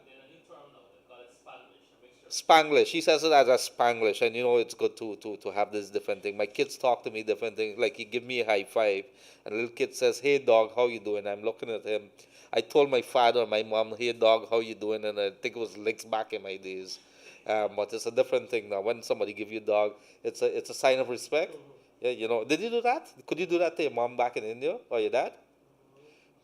Spanglish. He says it as a Spanglish, and it's good to have this different thing. My kids talk to me different things. Like he give me a high five, and a little kid says, "Hey dog, how you doing?" I'm looking at him. I told my father, my mom, "Hey dog, how you doing?" And I think it was licks back in my days. But it's a different thing now. When somebody give you a dog, it's a sign of respect. Yeah, Did you do that? Could you do that to your mom back in India or your dad?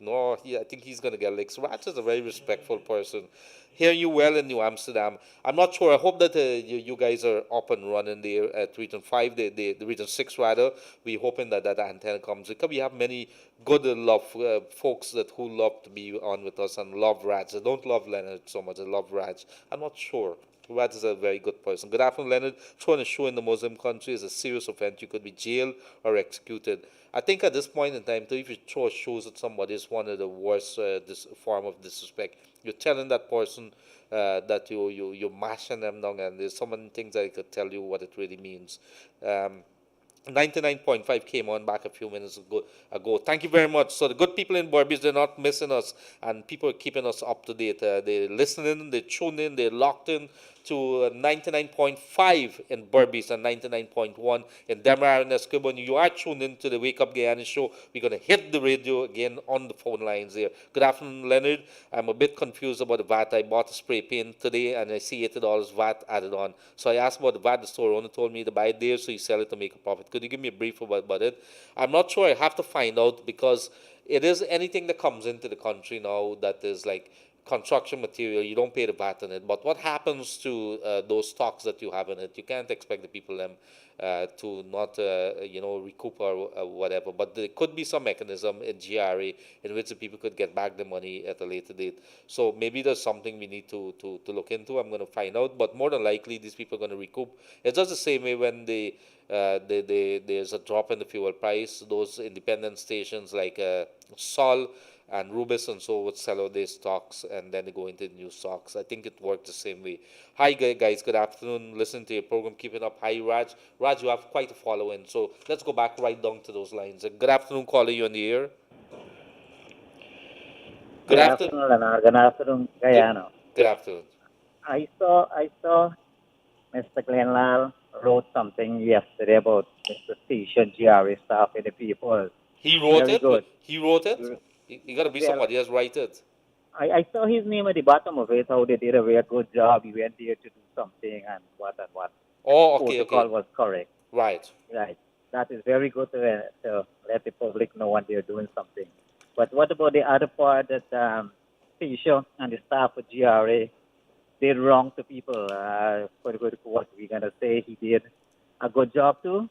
No, I think he's gonna get licked. Rats is a very respectful person. Hear you well in New Amsterdam. I'm not sure. I hope that you guys are up and running there at Region 5, the Region 6 rather. We're hoping that that antenna comes because we have many good love folks that who love to be on with us and love Rats. I don't love Leonard so much. I love Rats. I'm not sure. Rats is a very good person. Good afternoon, Leonard. Throwing a show in the Muslim country is a serious offense. You could be jailed or executed. I think at this point in time, too, if you throw shoes at somebody, it's one of the worst this form of disrespect. You're telling that person that you're mashing them down, and there's so many things I could tell you what it really means. Um, 99.5 came on back a few minutes ago. Thank you very much. So the good people in Berbice, they're not missing us, and people are keeping us up to date. They're listening, they're tuned in, they're locked in to 99.5 in Berbice and 99.1 in Demerara and Escobar. You are tuned in to the Wake Up Guyana show. We're going to hit the radio again on the phone lines here. Good afternoon, Leonard. I'm a bit confused about the VAT. I bought a spray paint today, and I see $80 VAT added on. So I asked about the VAT. The store owner told me to buy it there, so you sell it to make a profit. Could you give me a brief about it? I'm not sure. I have to find out because it is anything that comes into the country now that is like construction material, you don't pay the VAT on it. But what happens to those stocks that you have in it? You can't expect the people to not recoup or whatever. But there could be some mechanism in GRA in which the people could get back the money at a later date. So maybe there's something we need to look into. I'm going to find out. But more than likely, these people are going to recoup. It's just the same way when there's a drop in the fuel price. Those independent stations like Sol and Rubis and so would sell out their stocks and then they go into new stocks. I think it worked the same way. Hi guys, good afternoon. Listen to your program, keeping up. Hi Raj. Raj, you have quite a following. So let's go back right down to those lines. Good afternoon, caller, you on the air. Good Good afternoon. afternoon, Leonard. Good afternoon, Good, Guyana. good afternoon. I saw Mr. Glenlal wrote something yesterday about Mr. Station GRA staff in the people. He wrote Very it. good. He wrote it. You got to be Well, somebody else write it. I saw his name at the bottom of it, how they did a very good job. He went there to do something and what and what. Oh, okay, Protocol okay. was correct. Right. Right. That is very good to let the public know when they're doing something. But what about the other part that Fisher and the staff of GRA did wrong to people? For what we're gonna say, he did a good job too.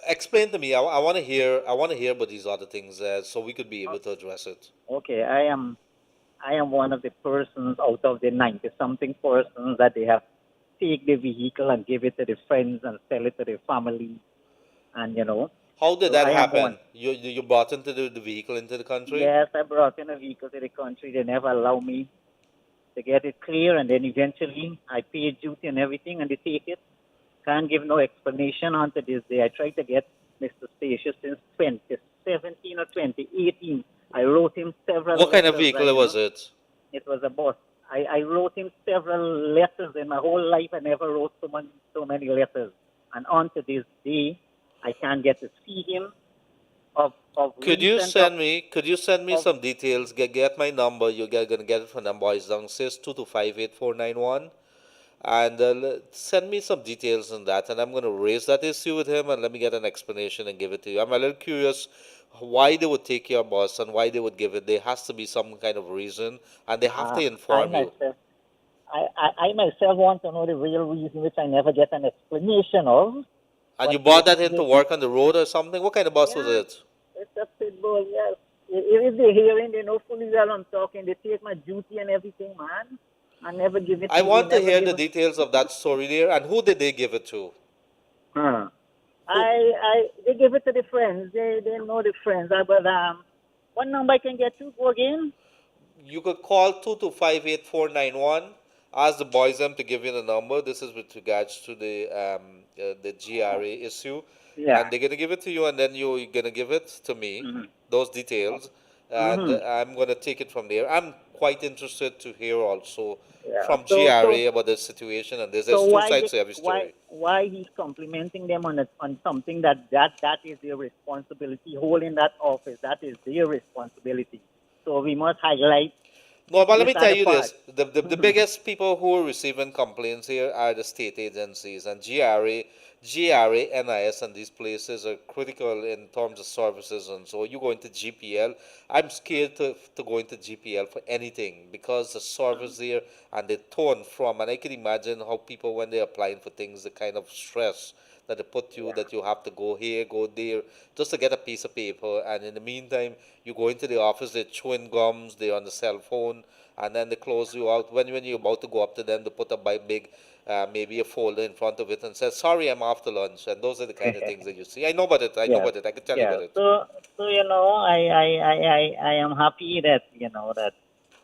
Explain to me. I want to hear. I want to hear about these other things, so we could be able to address it. Okay, I am one of the persons out of the 90 something persons that they have take the vehicle and give it to the friends and sell it to the family, and How did So that I am happen? one. You brought into the vehicle into the country? Yes, I brought in a vehicle to the country. They never allow me to get it clear, and then eventually I paid duty and everything, and they take it. Can't give no explanation until this day. I tried to get Mr. Stacia since 2017 or 2018. I wrote him several What kind of letters. vehicle was it? It was a bus. I wrote him several letters in my whole life. I never wrote so many letters. And on to this day, I can't get to see him. Could you Recent send me? Could you send me of some details? Get my number. Gonna get it from them boys downstairs. 2258491. And send me some details on that, and I'm going to raise that issue with him, and let me get an explanation and give it to you. I'm a little curious why they would take your bus and why they would give it. There has to be some kind of reason, and they have to I inform you. myself, I myself want to know the real reason, which I never get an explanation of. And you But brought that in to work on the road or something? What kind of bus was yeah, it? it's a pitbull. Yes, if they're hearing, they know fully well I'm talking. They take my duty and everything, man. I never give it I to you. want to Never hear give the it. details of that story there, and who did they give it to? Huh. Who? They give it to the friends. They know the friends. But what number I can get to? Go again? You could call 2258491. Ask the boys them to give you the number. This is with regards to the GRA issue, Yeah. and they're gonna give it to you, and then you're gonna give it to me, Mm-hmm. those details, and Mm-hmm. I'm gonna take it from there. I'm quite interested to hear also Yeah. from So GRA about the situation, and there's so two why sides to every why story. why he's complimenting them on something that is their responsibility. Holding that office, that is their responsibility. So we must highlight No, but let These me are tell the you part. this: the biggest people who are receiving complaints here are the state agencies and GRA, NIS, and these places are critical in terms of services. And so you go into GPL. I'm scared to go into GPL for anything because the service there and the tone from, and I can imagine how people when they're applying for things, the kind of stress that they put you that you have to go here, go there, just to get a piece of paper. And in the meantime, you go into the office, they're chewing gums, they're on the cell phone, and then they close you out. When you're about to go up to them, they put a big, maybe a folder in front of it and says, "Sorry, I'm after lunch." And those are the kind of things that you see. I know about it. I know Yeah, about it. I can tell you yeah. about it. So I am happy that that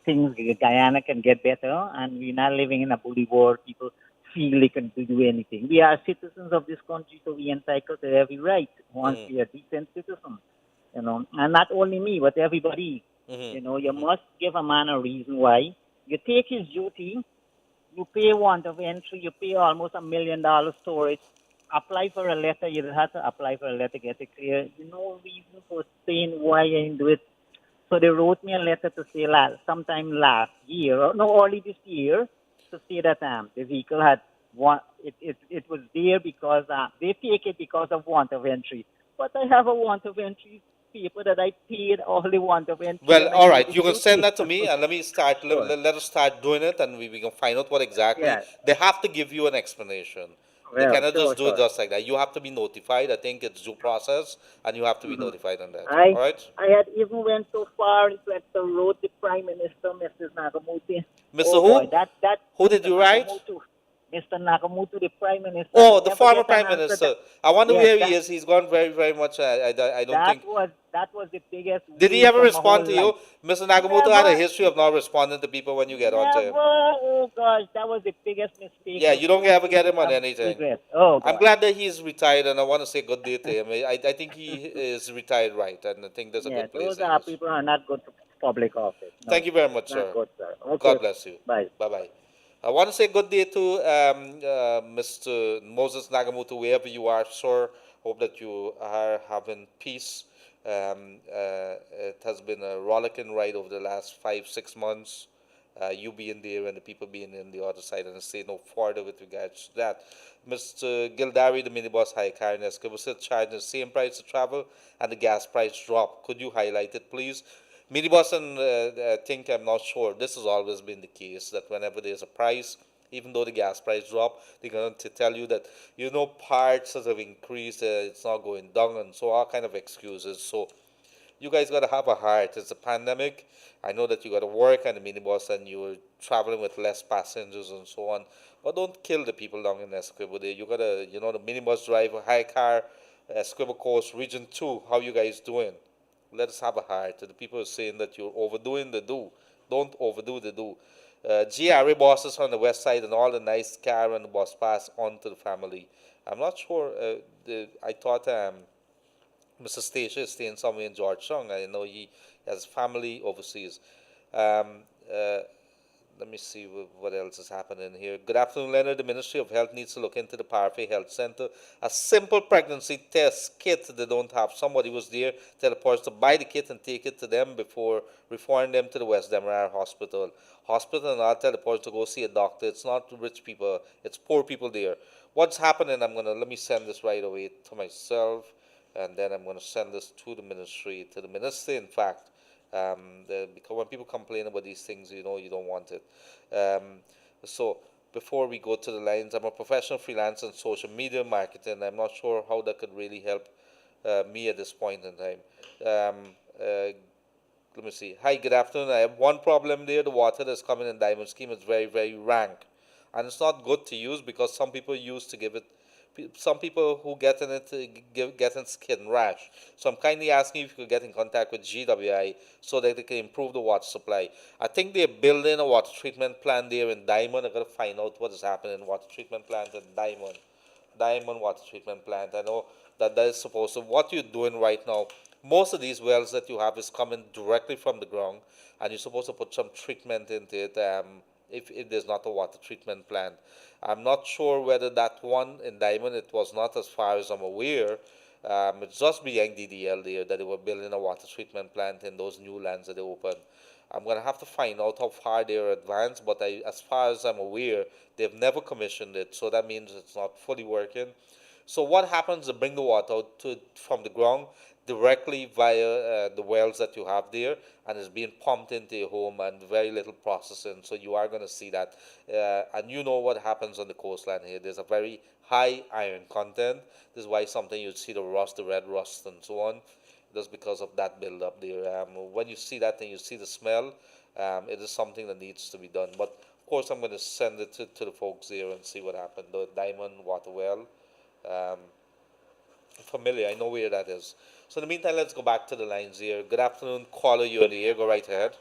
things Guyana can get better, and we're not living in a bully world. People feel they can do anything. We are citizens of this country, so we entitled to every right once Mm-hmm. we are decent citizens. And not only me, but everybody. You Mm-hmm. must give a man a reason why. You take his duty, you pay want of entry, you pay almost $1 million storage. Apply for a letter, you have to apply for a letter, get it clear. No reason for saying why you didn't do it. So they wrote me a letter to say sometime last year, or no, early this year, to say that the vehicle had it was there because they take it because of want of entry. But I have a want of entry paper that I paid all the want of entry Well, and I all know right. the You can send duty. that to me, and let me start. Sure. Let us start doing it, and we can find out what exactly Yeah. they have to give you an explanation. They Well, cannot sure, just do it sure. just like that. You have to be notified. I think it's due process, and you have to be Mhm. notified on that. I All right, I had even went so far that I wrote the Prime Minister, Mr. Nakamuti. Mr. Oh boy, Who? that Who did Mr. you write? Nakamutu, Mr. Nakamutu, the Prime Minister, Oh, he the never former get an prime answer. minister. I wonder Yes, where he is. He's gone very, very much. I don't think. that was the biggest Did he waste ever of my respond whole to life. you? Mr. Nagamoto had a Never, history of not responding to people when you get on to him. never. Oh gosh, that was the biggest mistake. Yeah, The you don't ever get totally him on anything. regret. Oh I'm God. glad that he's retired, and I want to say good day to him. I think he is retired right, and I think that's a Yeah, good place those he are is. people are not good to public office. Thank No, you very it's much, not sir. good, sir. God Okay, bless you. bye. Bye bye. I want to say good day to Mr. Moses Nagamoto, wherever you are, sir. Hope that you are having peace. It has been a rollicking ride over the last 5 6 months. You being there and the people being in the other side, and I say no further with regards to that. Mr. Gildarie, the minibus high car in Esco, was still charging the same price to travel, and the gas price dropped. Could you highlight it, please? Minibus and I think I'm not sure. This has always been the case that whenever there's a price, even though the gas price drop, they're going to tell you that parts have increased, it's not going down, and so all kind of excuses. So you guys got to have a heart. It's a pandemic. I know that you got to work on the minibus and you're traveling with less passengers and so on. But don't kill the people down in Esquibo there. You got to, the minibus driver, high car, Esquibo Coast, Region 2, how you guys doing? Let us have a heart. The people are saying that you're overdoing the do. Don't overdo the do. GRA bosses on the west side and all the nice car and the bus pass on to the family. I'm not sure. I thought Mr. Stacia is staying somewhere in Georgetown. I know he has family overseas. Um, uh, Let me see what else is happening here. Good afternoon, Leonard. The Ministry of Health needs to look into the Parfait Health Center. A simple pregnancy test kit they don't have. Somebody was there, tell the person to buy the kit and take it to them before referring them to the West Demerara Hospital. Hospital, and I'll tell the person to go see a doctor. It's not rich people, it's poor people there. What's happening? Let me send this right away to myself, and then I'm gonna send this to the ministry, to the minister, in fact, because when people complain about these things, you don't want it. Um, so before we go to the lines, I'm a professional freelancer in social media marketing. I'm not sure how that could really help me at this point in time. Um, uh, Let me see. Hi, good afternoon. I have one problem there. The water that's coming in Diamond Scheme is very, very rank. And it's not good to use because some people use to give it, some people who get in it getting skin rash. So I'm kindly asking if you could get in contact with GWI so that they can improve the water supply. I think they're building a water treatment plant there in Diamond. I'm going to find out what is happening in water treatment plant in Diamond. Diamond water treatment plant. I know that is supposed to, what you're doing right now, most of these wells that you have is coming directly from the ground, and you're supposed to put some treatment into it if there's not a water treatment plant. I'm not sure whether that one in Diamond, it was not as far as I'm aware. It's just behind DDL there that they were building a water treatment plant in those new lands that they opened. I'm going to have to find out how far they're advanced, but as far as I'm aware, they've never commissioned it, so that means it's not fully working. So what happens to bring the water out from the ground directly via the wells that you have there, and it's being pumped into your home and very little processing. So you are going to see that, and you know what happens on the coastline here. There's a very high iron content. This is why sometimes you see the rust, the red rust, and so on. Just because of that build-up there. When you see that and you see the smell, it is something that needs to be done. But of course, I'm going to send it to the folks there and see what happened. The Diamond Water Well. Um, Familiar. I know where that is. So in the meantime, let's go back to the lines here. Good afternoon, caller. You're in the air. Go right ahead.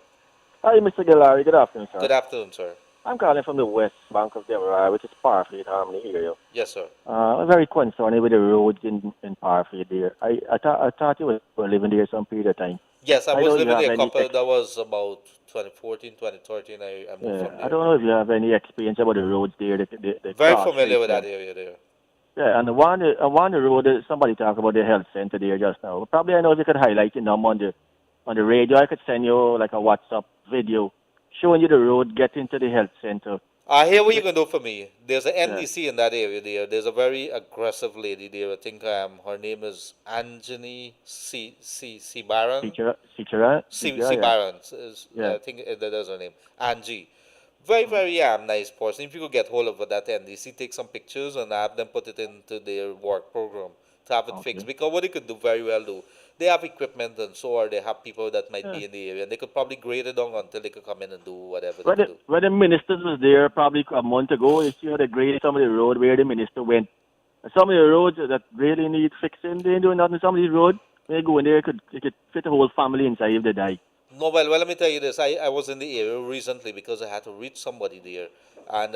Hi, Mr. Gildarie. Good afternoon, sir. Good afternoon, sir. I'm calling from the west bank of the River, which is Parfleet, Harmony area. Yes, sir. I'm very concerned with the roads in Parfleet there. I thought you were living there some period of time. Yes, I I was don't know if you living have there a any couple. That was about 2014, 2013. I moved from I there. don't know if you have any experience about the roads there, the Very cross familiar streets with that there. area there. Yeah, and the road, somebody talked about the health center there just now. Probably I know if you could highlight it now on the radio, I could send you like a WhatsApp video showing you the road getting to the health center. I hear what you It- can do for me. There's an Yeah, NDC in that area there. There's a very aggressive lady there. I think her name is Anjani C Baron. C yeah, Baron. yeah. I think that is her name. Angie. Very, very nice person. If you could get hold of that NDC, take some pictures and have them put it into their work program to have it fixed. Okay. Because what they could do very well do, they have equipment and so on. They have people that might Yeah. be in the area and they could probably grade it down until they could come in and do whatever they could do. When the ministers was there probably a month ago, you see how they graded some of the road where the minister went. And some of the roads that really need fixing, they ain't doing nothing. Some of these roads, when you go in there, you could fit a whole family inside if they die. No, well, let me tell you this. I was in the area recently because I had to reach somebody there, and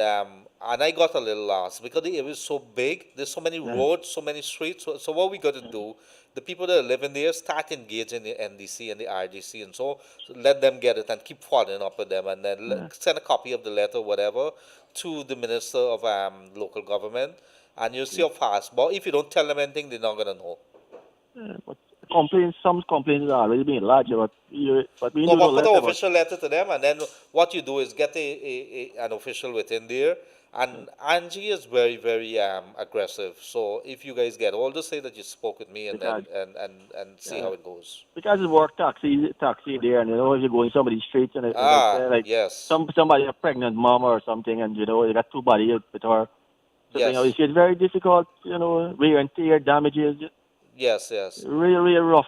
I got a little lost because the area is so big. There's so many Yeah. roads, so many streets. So what we got to do, the people that are living there, start engaging the NDC and the RDC, and so let them get it and keep following up with them, and then Yeah. send a copy of the letter, whatever, to the minister of local government, and you'll see how fast. But if you don't tell them anything, they're not gonna know. Yeah, but some complaints are already being lodged, but we ain't No, do no but put an letter. But official letter to them, and then what you do is get an official within there. And Angie is very, very aggressive. So if you guys get all, just say that you spoke with me, and because then and see yeah, how it goes. because it's work taxi there, and if you go in some of these streets and like Ah, like yes, somebody a pregnant mom or something, and you got two bodies with her. So yes, it's very difficult. Wear and tear, damages, yes, yes. really, really rough.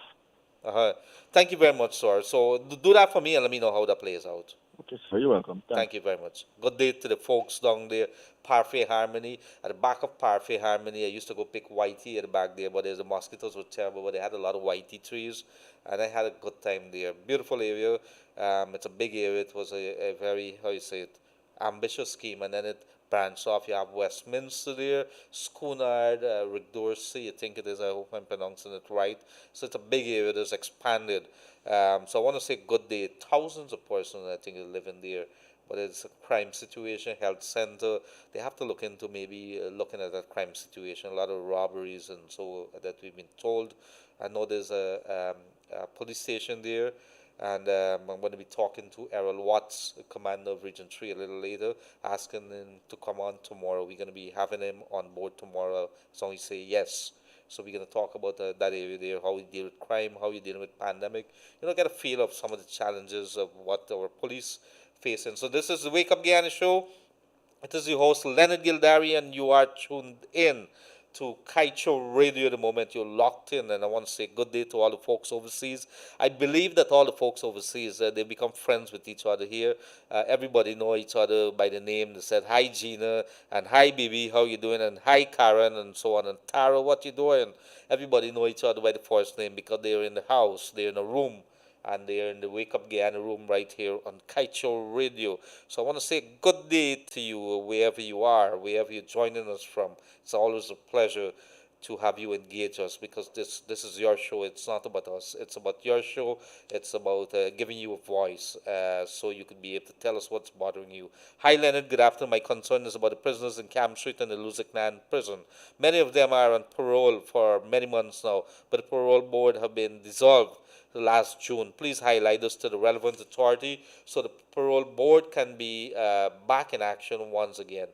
Uh-huh. Thank you very much, sir. So do that for me, and let me know how that plays out. Okay, sir, you're welcome. Thanks. Thank you very much. Good day to the folks down there. Parfait Harmony. At the back of Parfait Harmony, I used to go pick whitey at the back there, but there's the mosquitoes were terrible, but they had a lot of whitey trees, and I had a good time there. Beautiful area. It's a big area. It was a very, how you say it, ambitious scheme, and then it branched off. You have Westminster there, Schoonard, Rick Dorsey, I think it is. I hope I'm pronouncing it right. So it's a big area that's expanded. So I want to say good day. Thousands of persons, I think, are living there. But it's a crime situation, health center. They have to look into maybe looking at that crime situation. A lot of robberies and so that we've been told. I know there's a police station there, and I'm going to be talking to Errol Watts, the commander of Region 3, a little later, asking him to come on tomorrow. We're going to be having him on board tomorrow, as long as he say yes. So we're going to talk about that area there, how we deal with crime, how we deal with pandemic. Get a feel of some of the challenges of what our police facing. So this is the Wake Up Guyana show. It is your host Leonard Gildarie, and you are tuned in to Kaieteur Radio at the moment. You're locked in, and I want to say good day to all the folks overseas. I believe that all the folks overseas, they become friends with each other here. Everybody know each other by the name. They said, hi Gina, and hi baby, how you doing, and hi Karen, and so on, and Tara, what you doing? Everybody know each other by the first name because they're in the house, they're in a room, and they're in the Wake Up Guyana room right here on Kaieteur Radio. So I want to say good day to you wherever you are, wherever you're joining us from. It's always a pleasure to have you engage us because this is your show. It's not about us. It's about your show. It's about giving you a voice so you can be able to tell us what's bothering you. Hi, Leonard. Good afternoon. My concern is about the prisoners in Camp Street and the Luziknan prison. Many of them are on parole for many months now, but the parole board have been dissolved. last June. Please highlight this to the relevant authority so the parole board can be back in action once again.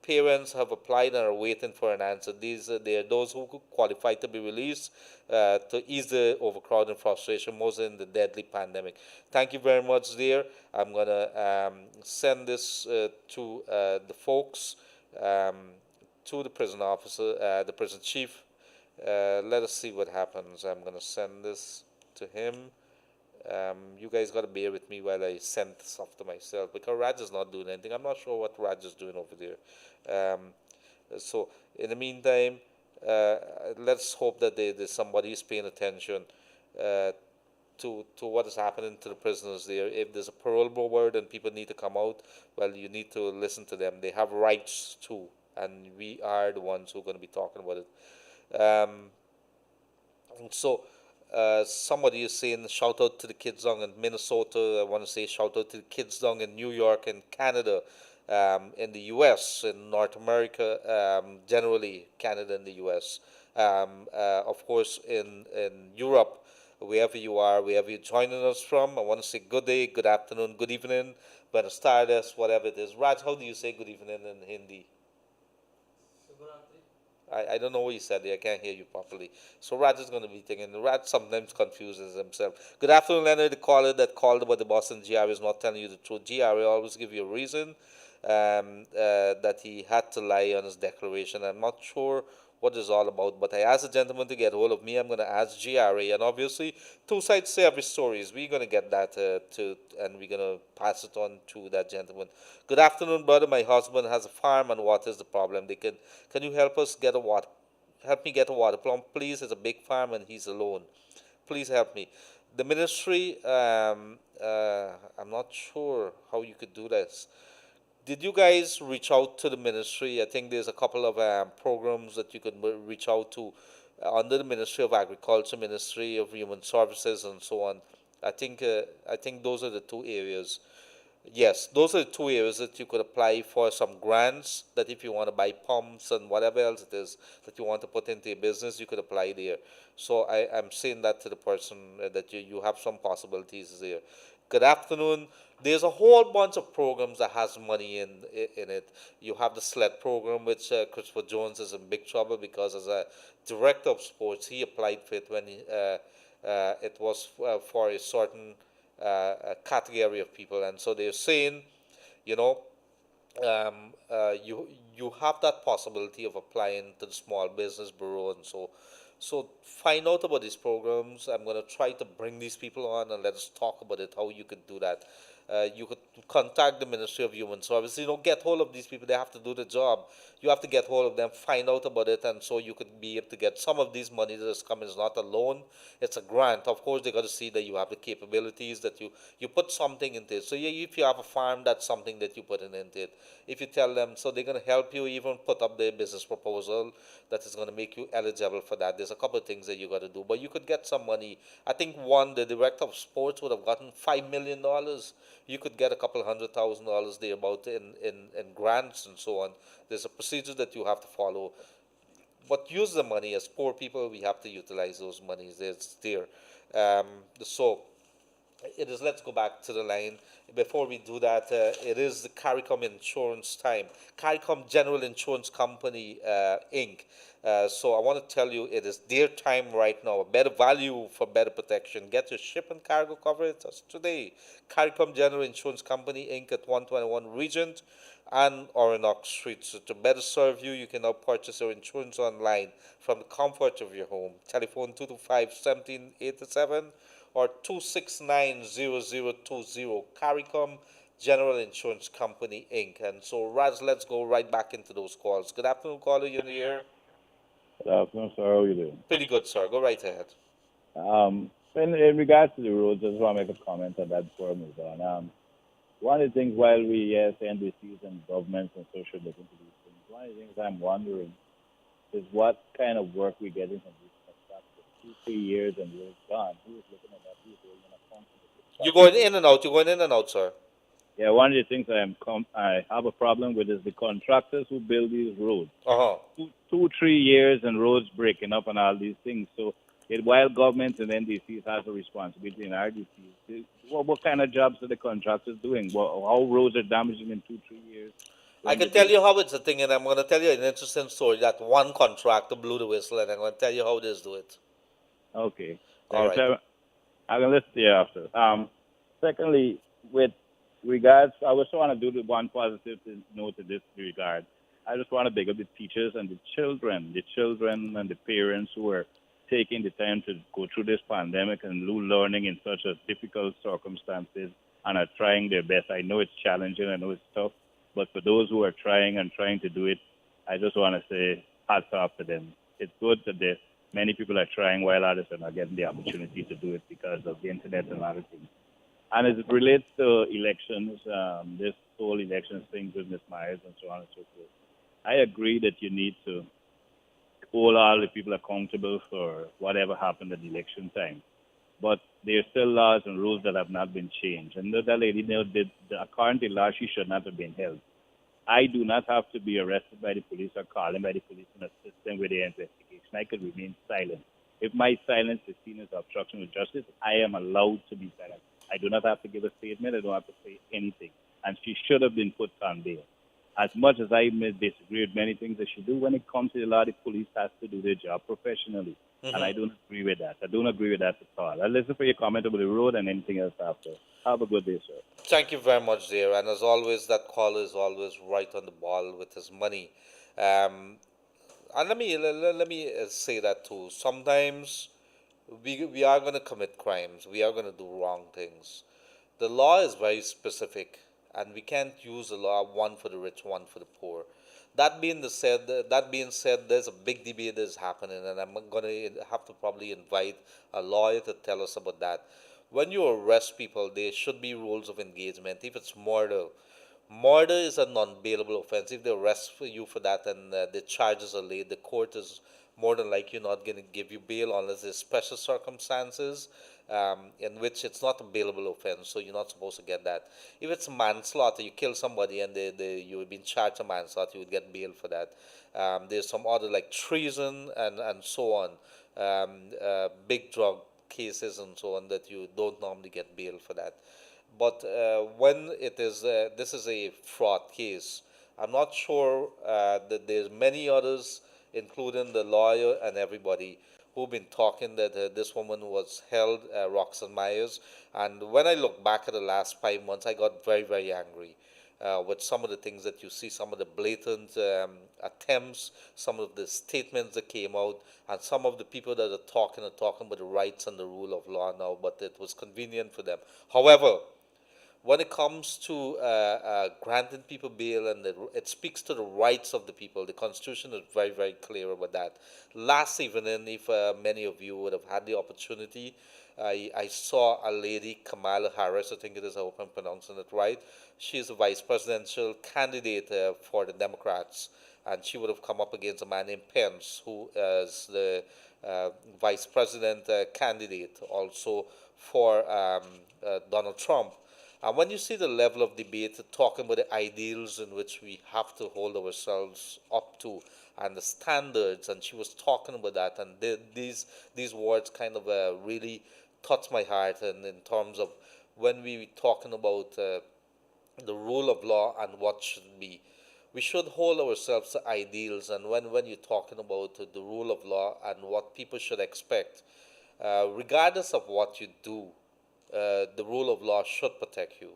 Parents have applied and are waiting for an answer. They are those who qualify to be released to ease the overcrowding frustration, mostly in the deadly pandemic. Thank you very much, dear. I'm going to send this to the folks, to the prison officer, the prison chief. Let us see what happens. I'm going to send this to him. You guys got to bear with me while I send stuff to myself because Raj is not doing anything. I'm not sure what Raj is doing over there. So in the meantime, let's hope that there's somebody is paying attention to what is happening to the prisoners there. If there's a parole board and people need to come out, well, you need to listen to them. They have rights too, and we are the ones who are going to be talking about it. Somebody is saying shout out to the kids down in Minnesota. I want to say shout out to the kids down in New York and Canada, in the U.S., in North America, generally Canada and the U.S. Of course, in Europe, wherever you are, wherever you're joining us from, I want to say good day, good afternoon, good evening, buenas tardes, whatever it is. Raj, how do you say good evening in Hindi? I don't know what you said there. I can't hear you properly. So Raj is going to be thinking. Raj sometimes confuses himself. Good afternoon, Leonard. The caller that called about the Boston GRA is not telling you the truth. GRA always give you a reason that he had to lie on his declaration. I'm not sure what it's all about, but I asked the gentleman to get hold of me. I'm going to ask GRA, and obviously, two sides to every story. We're going to get that and we're going to pass it on to that gentleman. Good afternoon, brother. My husband has a farm, and what is the problem? Can you help us get a water? Help me get a water pump, please. It's a big farm, and he's alone. Please help me. The ministry, I'm not sure how you could do this. Did you guys reach out to the ministry? I think there's a couple of programs that you could reach out to under the Ministry of Agriculture, Ministry of Human Services, and so on. I think those are the two areas. Yes, those are the two areas that you could apply for some grants. That if you want to buy pumps and whatever else it is that you want to put into your business, you could apply there. So I'm saying that to the person that you have some possibilities there. Good afternoon. There's a whole bunch of programs that has money in it. You have the SLED program, which Christopher Jones is in big trouble because as a director of sports, he applied for it when it was for a certain category of people, and so they're saying, you know, you have that possibility of applying to the Small Business Bureau, and so find out about these programs. I'm going to try to bring these people on and let us talk about it, how you could do that. You could contact the Ministry of Human Services, get hold of these people. They have to do the job. You have to get hold of them, find out about it, and so you could be able to get some of these money that is coming. It's not a loan, it's a grant. Of course, they got to see that you have the capabilities, that you put something into it. So if you have a farm, that's something that you put into it. If you tell them, so they're going to help you even put up their business proposal that is going to make you eligible for that. There's a couple of things that you got to do, but you could get some money. I think the director of sports would have gotten $5 million. You could get a couple $100,000 there about in grants and so on. There's a procedure that you have to follow. But use the money. As poor people, we have to utilize those monies. It's there. So it is. Let's go back to the line. Before we do that, it is the CARICOM Insurance time. CARICOM General Insurance Company, Inc. So I want to tell you, it is their time right now. Better value for better protection. Get your ship and cargo coverage today. CARICOM General Insurance Company, Inc. at 121 Regent and Oronox Street. So to better serve you, you can now purchase your insurance online from the comfort of your home. Telephone 225-1787 or 269-0020. CARICOM General Insurance Company, Inc. And so, Raz, let's go right back into those calls. Good afternoon, caller. You're in the air. Good afternoon, sir. How are you doing? Pretty good, sir. Go right ahead. In regards to the roads, I just want to make a comment on that before I move on. One of the things while we, NBCs and governments and social look into these things, one of the things I'm wondering is what kind of work we get into these contractors. 2-3 years and we're gone. Who is looking at that? Who is going to come to the You're going in and out. You're going in and out, sir. Yeah, one of the things I have a problem with is the contractors who build these roads. 2-3 years and roads breaking up and all these things. So while governments and NDCs has a responsibility in RDCs, what kind of jobs are the contractors doing? How roads are damaging in 2, 3 years I when they can tell do? you how it's a thing, and I'm going to tell you an interesting story that one contractor blew the whistle, and I'm going to tell you how they do it. Okay. All right. I can listen to you after. Secondly, with regards, I just want to do the one positive note in this regard. I just want to big up the teachers and the children and the parents who are taking the time to go through this pandemic and learning in such a difficult circumstances and are trying their best. I know it's challenging, I know it's tough, but for those who are trying and trying to do it, I just want to say hats off to them. It's good that many people are trying while others are not getting the opportunity to do it because of the internet and other things. And as it relates to elections, this whole elections thing with Ms. Myers and so on and so forth, I agree that you need to hold all the people accountable for whatever happened at election time. But there are still laws and rules that have not been changed. And that lady, according to law, she should not have been held. I do not have to be arrested by the police or called in by the police and assist them with their investigation. I could remain silent. If my silence is seen as obstruction of justice, I am allowed to be silent. I do not have to give a statement. I don't have to say anything. And she should have been put on bail. As much as I may disagree with many things that she do, when it comes to the law, the police has to do their job professionally. And I don't agree with that. I don't agree with that at all. I'll listen for your comment about the road and anything else after. Have a good day, sir. Thank you very much, dear. And as always, that caller is always right on the ball with his money. Um, and let me say that too. Sometimes we are going to commit crimes. We are going to do wrong things. The law is very specific, and we can't use the law one for the rich, one for the poor. That being said, there's a big debate that's happening, and I'm going to have to probably invite a lawyer to tell us about that. When you arrest people, there should be rules of engagement. If it's murder is a non-bailable offense. If they arrest for you for that and the charges are laid, the court is more than likely not going to give you bail unless there's special circumstances in which it's not a bailable offense, so you're not supposed to get that. If it's manslaughter, you kill somebody and you've been charged with manslaughter, you would get bail for that. There's some other like treason and so on, big drug cases and so on that you don't normally get bail for that. But when this is a fraud case, I'm not sure that there's many others, including the lawyer and everybody, who've been talking that this woman was held, Roxanne Myers. And when I look back at the last 5 months, I got very, very angry with some of the things that you see, some of the blatant attempts, some of the statements that came out, and some of the people that are talking about the rights and the rule of law now, but it was convenient for them. However, when it comes to granting people bail and it speaks to the rights of the people, the Constitution is very, very clear about that. Last evening, if many of you would have had the opportunity, I saw a lady, Kamala Harris, I think it is, I hope I'm pronouncing it right. She is a vice presidential candidate for the Democrats, and she would have come up against a man named Pence, who is the vice president candidate also for Donald Trump. And when you see the level of debate talking about the ideals in which we have to hold ourselves up to and the standards, and she was talking about that, and these words kind of really touched my heart, and in terms of when we talking about the rule of law and what should be. We should hold ourselves to ideals, and when you're talking about the rule of law and what people should expect, regardless of what you do, the rule of law should protect you.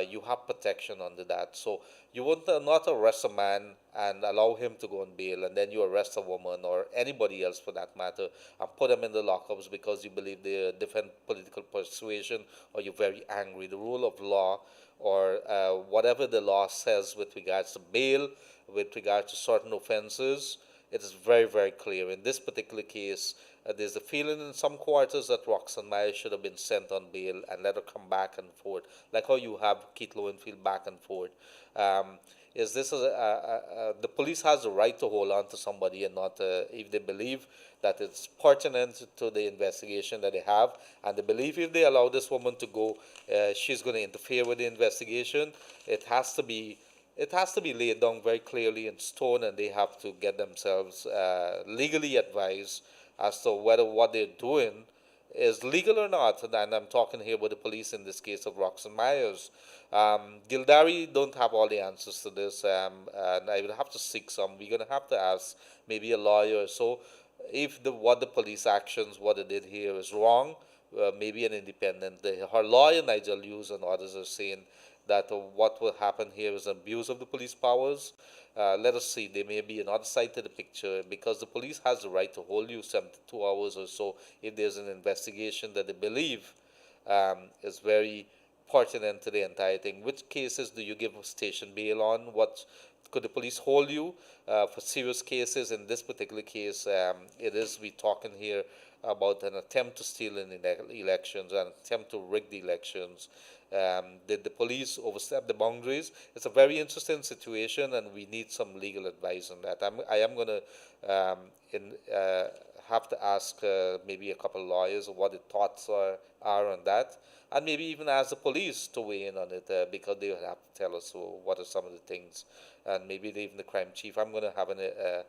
You have protection under that. So you would not arrest a man and allow him to go on bail, and then you arrest a woman or anybody else for that matter and put them in the lockups because you believe they're a different political persuasion or you're very angry. The rule of law or whatever the law says with regards to bail, with regards to certain offenses, it is very, very clear. In this particular case, there's a feeling in some quarters that Roxanne Myers should have been sent on bail and let her come back and forth, like how you have Keith Lowenfield back and forth. Is this the police has the right to hold on to somebody and not if they believe that it's pertinent to the investigation that they have, and they believe if they allow this woman to go, she's going to interfere with the investigation. It has to be laid down very clearly in stone, and they have to get themselves legally advised as to whether what they're doing is legal or not. And I'm talking here about the police in this case of Roxanne Myers. Gildarie don't have all the answers to this, and I would have to seek some. We're going to have to ask maybe a lawyer. So if what the police actions, what they did here is wrong, maybe an independent. Her lawyer, Nigel Hughes, and others are saying that what will happen here is abuse of the police powers. Let us see. There may be another side to the picture because the police has the right to hold you 72 hours or so if there's an investigation that they believe is very pertinent to the entire thing. Which cases do you give station bail on? What could the police hold you for serious cases? In this particular case, it is we talking here about an attempt to steal in elections, an attempt to rig the elections. Did the police overstep the boundaries? It's a very interesting situation, and we need some legal advice on that. I am going to have to ask maybe a couple of lawyers what the thoughts are on that, and maybe even ask the police to weigh in on it because they will have to tell us what are some of the things, and maybe even the crime chief. I'm going to have a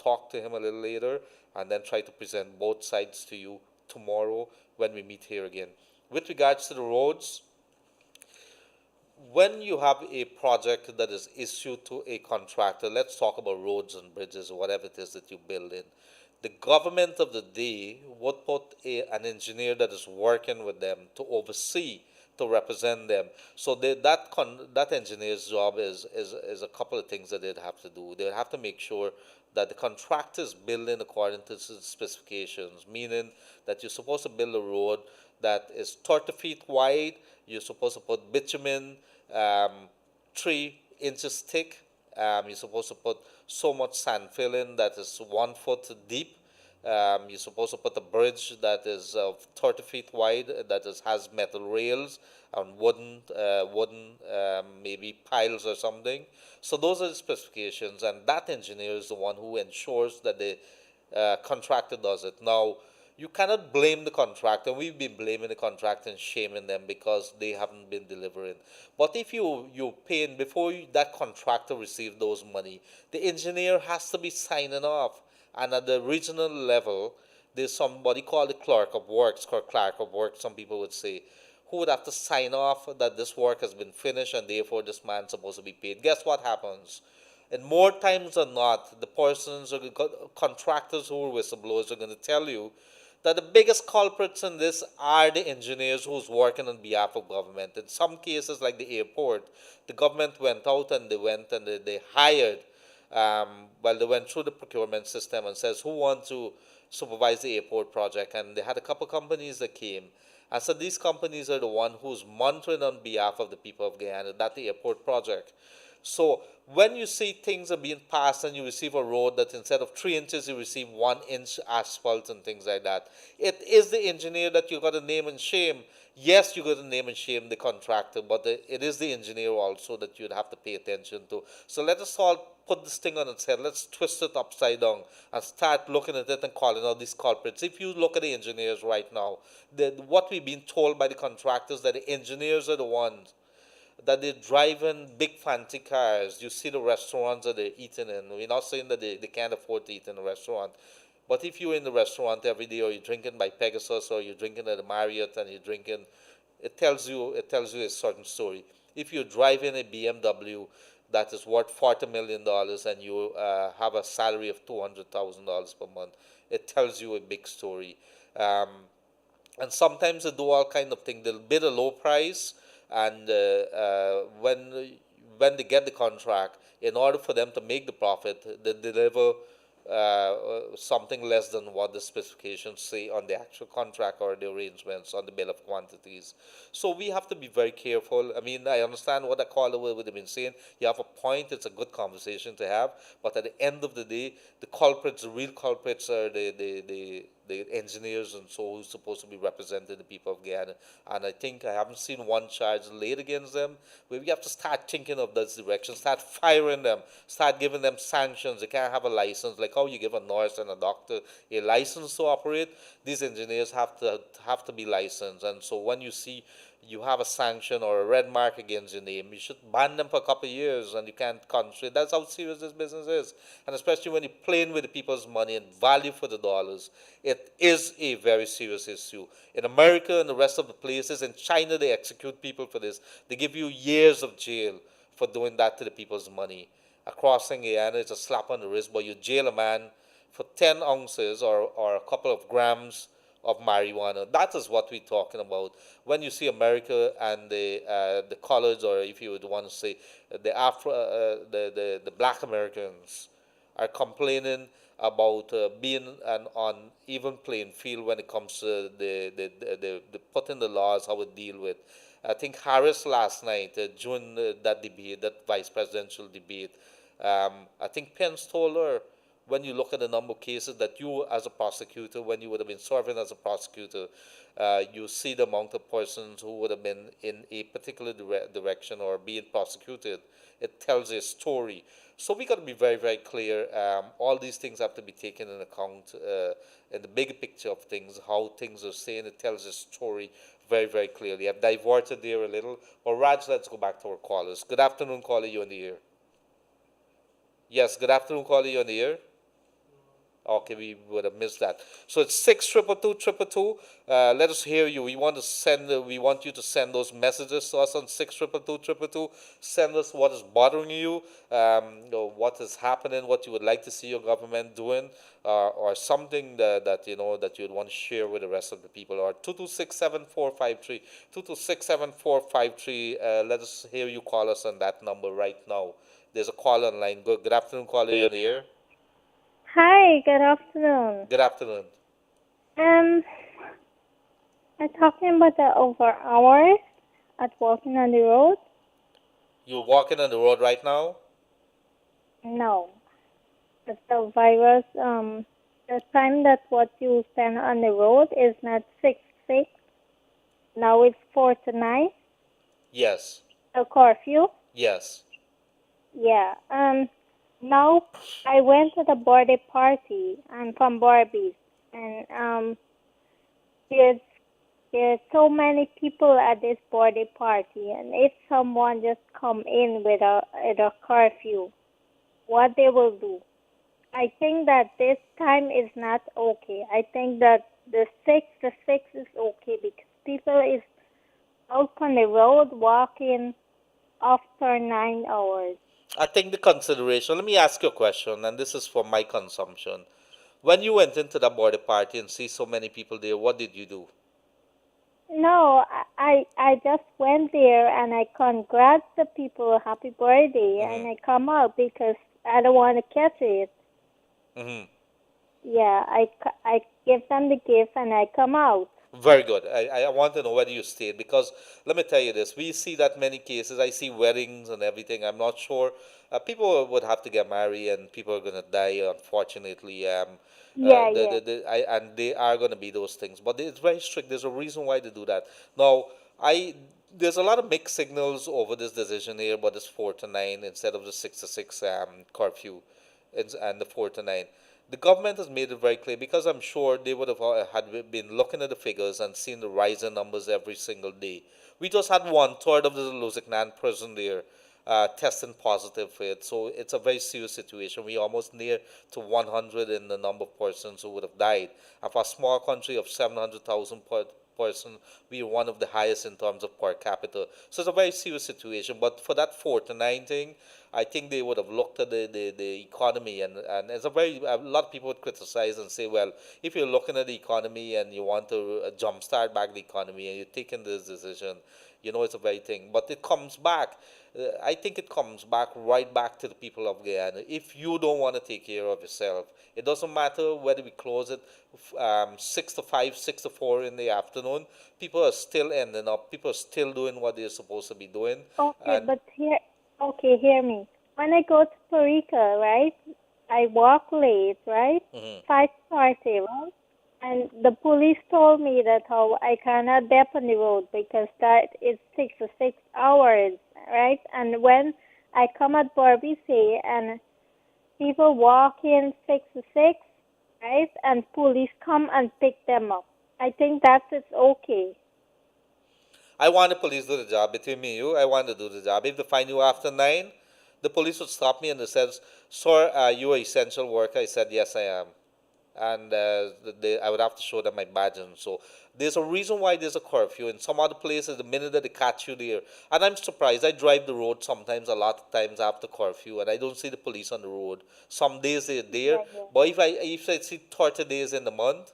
talk to him a little later, and then try to present both sides to you tomorrow when we meet here again. With regards to the roads, when you have a project that is issued to a contractor, let's talk about roads and bridges or whatever it is that you build in. The government of the day would put an engineer that is working with them to oversee, to represent them. So that engineer's job is a couple of things that they'd have to do. They'd have to make sure that the contractor is building according to the specifications, meaning that you're supposed to build a road that is 30 feet wide. You're supposed to put bitumen 3 inches thick. You're supposed to put so much sand filling that is 1 foot deep. You're supposed to put a bridge that is 30 feet wide, that has metal rails and wooden maybe piles or something. So those are the specifications, and that engineer is the one who ensures that the contractor does it. Now, you cannot blame the contractor. We've been blaming the contractor and shaming them because they haven't been delivering. But if you're paying before that contractor receives those money, the engineer has to be signing off. And at the regional level, there's somebody called the clerk of works, or clerk of works, some people would say, who would have to sign off that this work has been finished and therefore this man's supposed to be paid. Guess what happens? And more times than not, the persons or the contractors who are whistleblowers are going to tell you that the biggest culprits in this are the engineers who's working on behalf of government. In some cases, like the airport, the government went out and they hired, they went through the procurement system and says, who wants to supervise the airport project? And they had a couple companies that came. And so these companies are the one who's monitoring on behalf of the people of Guyana, that the airport project. So when you see things are being passed and you receive a road that instead of 3 inches, you receive 1 inch asphalt and things like that, it is the engineer that you got to name and shame. Yes, you got to name and shame the contractor, but it is the engineer also that you'd have to pay attention to. So let us all put this thing on its head. Let's twist it upside down and start looking at it and calling out these culprits. If you look at the engineers right now, what we've been told by the contractors, that the engineers are the ones that they're driving big fancy cars. You see the restaurants that they're eating in. We're not saying that they can't afford to eat in a restaurant. But if you're in the restaurant every day, or you're drinking by Pegasus, or you're drinking at the Marriott and you're drinking, it tells you a certain story. If you're driving a BMW that is worth $40 million and you have a salary of $200,000 per month, it tells you a big story. And sometimes they do all kind of things. They'll bid a low price, and when they get the contract, in order for them to make the profit, they deliver something less than what the specifications say on the actual contract or the arrangements on the bill of quantities. So we have to be very careful. I mean, I understand what a caller would have been saying. You have a point. It's a good conversation to have. But at the end of the day, the culprits, the real culprits, are the engineers and so who's supposed to be representing the people of Guyana. And I think I haven't seen one charge laid against them. We have to start thinking of this direction, start firing them, start giving them sanctions. They can't have a license, like how you give a nurse and a doctor a license to operate. These engineers have to be licensed. And so when you see you have a sanction or a red mark against your name, you should ban them for a couple of years and you can't concentrate. That's how serious this business is. And especially when you're playing with the people's money and value for the dollars, it is a very serious issue. In America and the rest of the places, in China, they execute people for this. They give you years of jail for doing that to the people's money. Across in Guyana, it's a slap on the wrist, but you jail a man for 10 ounces or a couple of grams of marijuana. That is what we're talking about. When you see America and the colors, or if you would want to say the the black Americans are complaining about being an on even playing field when it comes to the putting the laws how it deal with. I think Harris last night during that debate, that vice presidential debate, I think Pence told her, when you look at the number of cases that you as a prosecutor, when you would have been serving as a prosecutor, you see the amount of persons who would have been in a particular direction or being prosecuted. It tells a story. So we got to be very, very clear. All these things have to be taken in account in the bigger picture of things, how things are saying. It tells a story very, very clearly. I've diverted there a little. But Raj, let's go back to our callers. Good afternoon, caller. You on the air? Yes, good afternoon, caller. You on the air? Okay, we would have missed that. So it's 6222222. Let us hear you. We want to send. We want you to send those messages to us on 6222222. Send us what is bothering you, what is happening, what you would like to see your government doing, or something that you know that you'd want to share with the rest of the people. Or 2267453, 2267453. Let us hear you call us on that number right now. There's a call online. Good afternoon, caller. You're in the air. Hi, good afternoon. Good afternoon. Um, I'm talking about the over hours at walking on the road. You're walking on the road right now? No, it's the virus. The time that what you spend on the road is not 6:06. Now it's 4 to 9. Yes. A curfew. Yes. Yeah. Now I went to the birthday party. I'm from Barbados, and there's so many people at this birthday party, and if someone just come in with a curfew, what they will do? I think that this time is not okay. I think that the 6 is okay because people is out on the road walking after 9 hours. I think the consideration, let me ask you a question, and this is for my consumption. When you went into the birthday party and see so many people there, what did you do? No, I just went there and I congrats the people, happy birthday, and I come out because I don't want to catch it. Mm-hmm. Yeah, I give them the gift and I come out. Very good. I want to know whether you stayed because let me tell you this. We see that many cases. I see weddings and everything. I'm not sure. People would have to get married and people are going to die, unfortunately. Yeah, yeah. And they are going to be those things. But it's very strict. There's a reason why they do that. Now, there's a lot of mixed signals over this decision here, but it's 4 to 9 instead of the 6 to 6 curfew and the 4 to 9. The government has made it very clear because I'm sure they would have had been looking at the figures and seen the rising numbers every single day. We just had 1/3 of the Lusignan prison there testing positive for it, so it's a very serious situation. We almost near to 100 in the number of persons who would have died. And for a small country of 700,000 person, we are one of the highest in terms of per capita. So it's a very serious situation. But for that 4 to 9 thing, I think they would have looked at the economy and a lot of people would criticize and say, well, if you're looking at the economy and you want to jumpstart back the economy and you're taking this decision, you know it's a very thing. But it comes back. I think it comes back right back to the people of Guyana. If you don't want to take care of yourself, it doesn't matter whether we close it 6 to 5, 6 to 4 in the afternoon. People are still ending up. People are still doing what they're supposed to be doing. Okay, but hear me. When I go to Parica, right, I walk late, right, 5:30, right, and the police told me that how I cannot dep on the road because that is 6 hours, right, and when I come at Barbie and people walk in 6 right, and police come and pick them up. I think that is okay. I want the police to do the job. Between me and you, I want to do the job. If they find you after 9, the police would stop me and they says, "Sir, are you an essential worker?" I said, "Yes, I am." And I would have to show them my badge. And so there's a reason why there's a curfew. In some other places, the minute that they catch you there, and I'm surprised. I drive the road sometimes, a lot of times after curfew, and I don't see the police on the road. Some days they're there, Yeah, yeah. but if I see 30 days in the month,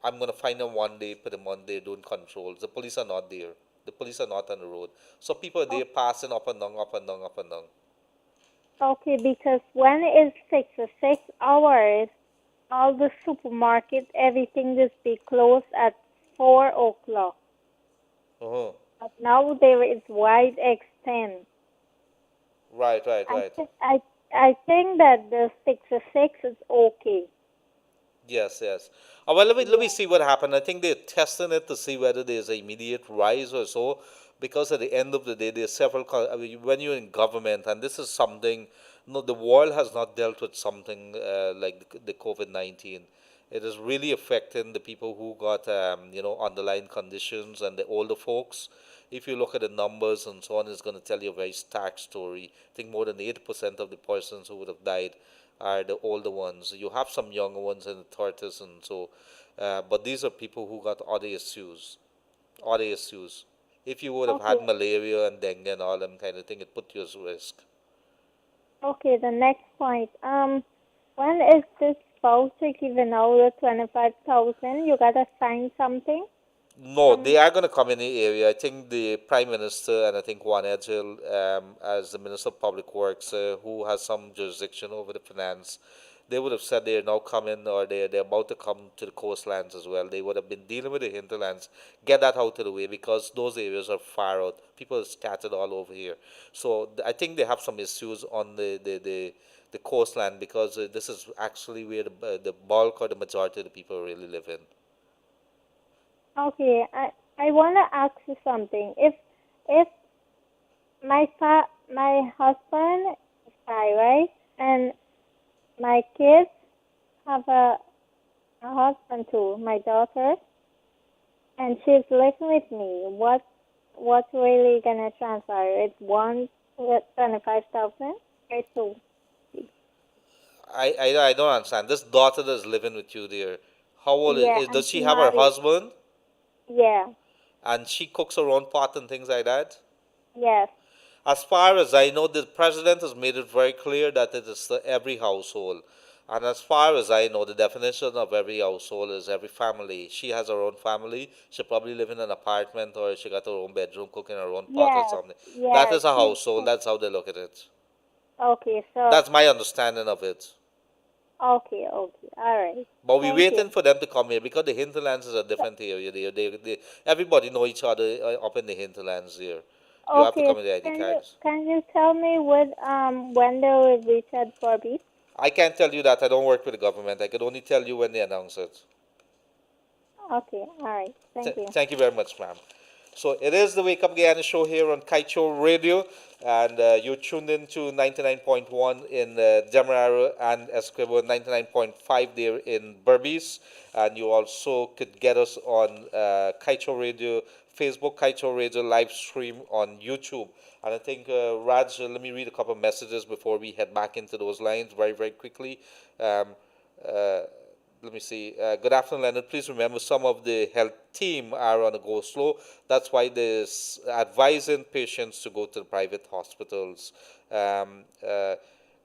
I'm gonna find them one day per the month they're doing controls. The police are not there. The police are not on the road. So people are there passing up and down, up and down, up and down. Okay, because when it's 6 hours, all the supermarket, everything just be closed at 4 o'clock. Uh-huh. But now there is wide extent. Right, right, I right. think I think that the 6 is okay. Yes, yes. Well, let me see what happened. I think they're testing it to see whether there's an immediate rise or so, because at the end of the day, there's several. I mean, when you're in government, and this is something, no, the world has not dealt with something like the COVID-19. It is really affecting the people who got, underlying conditions and the older folks. If you look at the numbers and so on, it's going to tell you a very stark story. I think more than 80% of the persons who would have died are the older ones. You have some younger ones in the 30s and so, but these are people who got other issues. Other issues. If you would have Okay. had malaria and dengue and all them kind of thing, it put you at risk. Okay, the next point. When is this voucher given out, the 25,000? You gotta sign something? No, they are going to come in the area. I think the Prime Minister and I think Juan Edgil, as the Minister of Public Works, who has some jurisdiction over the finance, they would have said they're now coming or they're about to come to the coastlands as well. They would have been dealing with the hinterlands. Get that out of the way because those areas are far out. People are scattered all over here. So I think they have some issues on the coastland because this is actually where the bulk or the majority of the people really live in. Okay, I wanna ask you something. If my husband is Thai, right? And my kids have a husband too, my daughter, and she's living with me. What's really gonna transpire? It's 25,000 or two? I don't understand. This daughter that's living with you there, how old Yeah, and does she she have her married. husband Yeah, and she cooks her own pot and things like that? yes, As far as I know, the president has made it very clear that it is to every household. And as far as I know, the definition of every household is every family. She has her own family. She probably live in an apartment or she got her own bedroom cooking her own pot or yes, something. That yes. is a She's household. That's how they look at it. okay. So That's my understanding of it. okay, okay, all right. But we Thank waiting you. for them to come here because the hinterlands is a different area. Everybody know each other up in the hinterlands there. You have to Okay, come with the ID cards. can you tell me what when they will reach at Barbie? I can't tell you that. I don't work with the government. I could only tell you when they announce it. Okay, all right. Thank you. Thank you very much, ma'am. So it is the Wake Up Guyana show here on Kaieteur Radio, and you're tuned in to 99.1 in Demerara and Esquimalt, 99.5 there in Berbice, and you also could get us on Kaieteur Radio Facebook, Kaieteur Radio live stream on YouTube. And I think, Raj, let me read a couple of messages before we head back into those lines very, very quickly. Um, uh, Let me see. Good afternoon, Leonard. Please remember some of the health team are on a go slow. That's why there's advising patients to go to the private hospitals. Um, uh,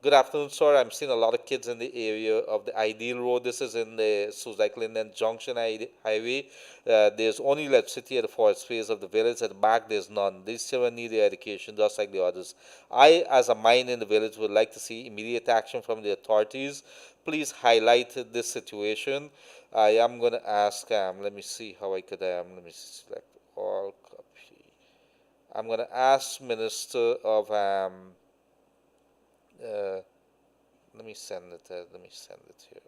Good afternoon, sir. I'm seeing a lot of kids in the area of the Ideal Road. This is in the Suzaiklinden Junction Highway. There's only electricity at the forest phase of the village. At the back, there's none. These children need their education just like the others. I, as a mine in the village, would like to see immediate action from the authorities. Please highlight this situation. I am going to ask, let me see how I could, let me select all copy. I'm going to ask Minister of, uh, let me send it here.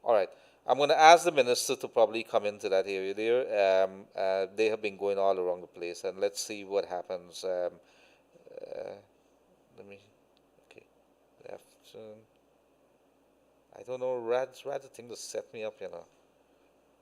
All right. I'm going to ask the minister to probably come into that area there. They have been going all around the place, and let's see what happens. Let me, okay. Left, I don't know, Rad's the thing to set me up, you know.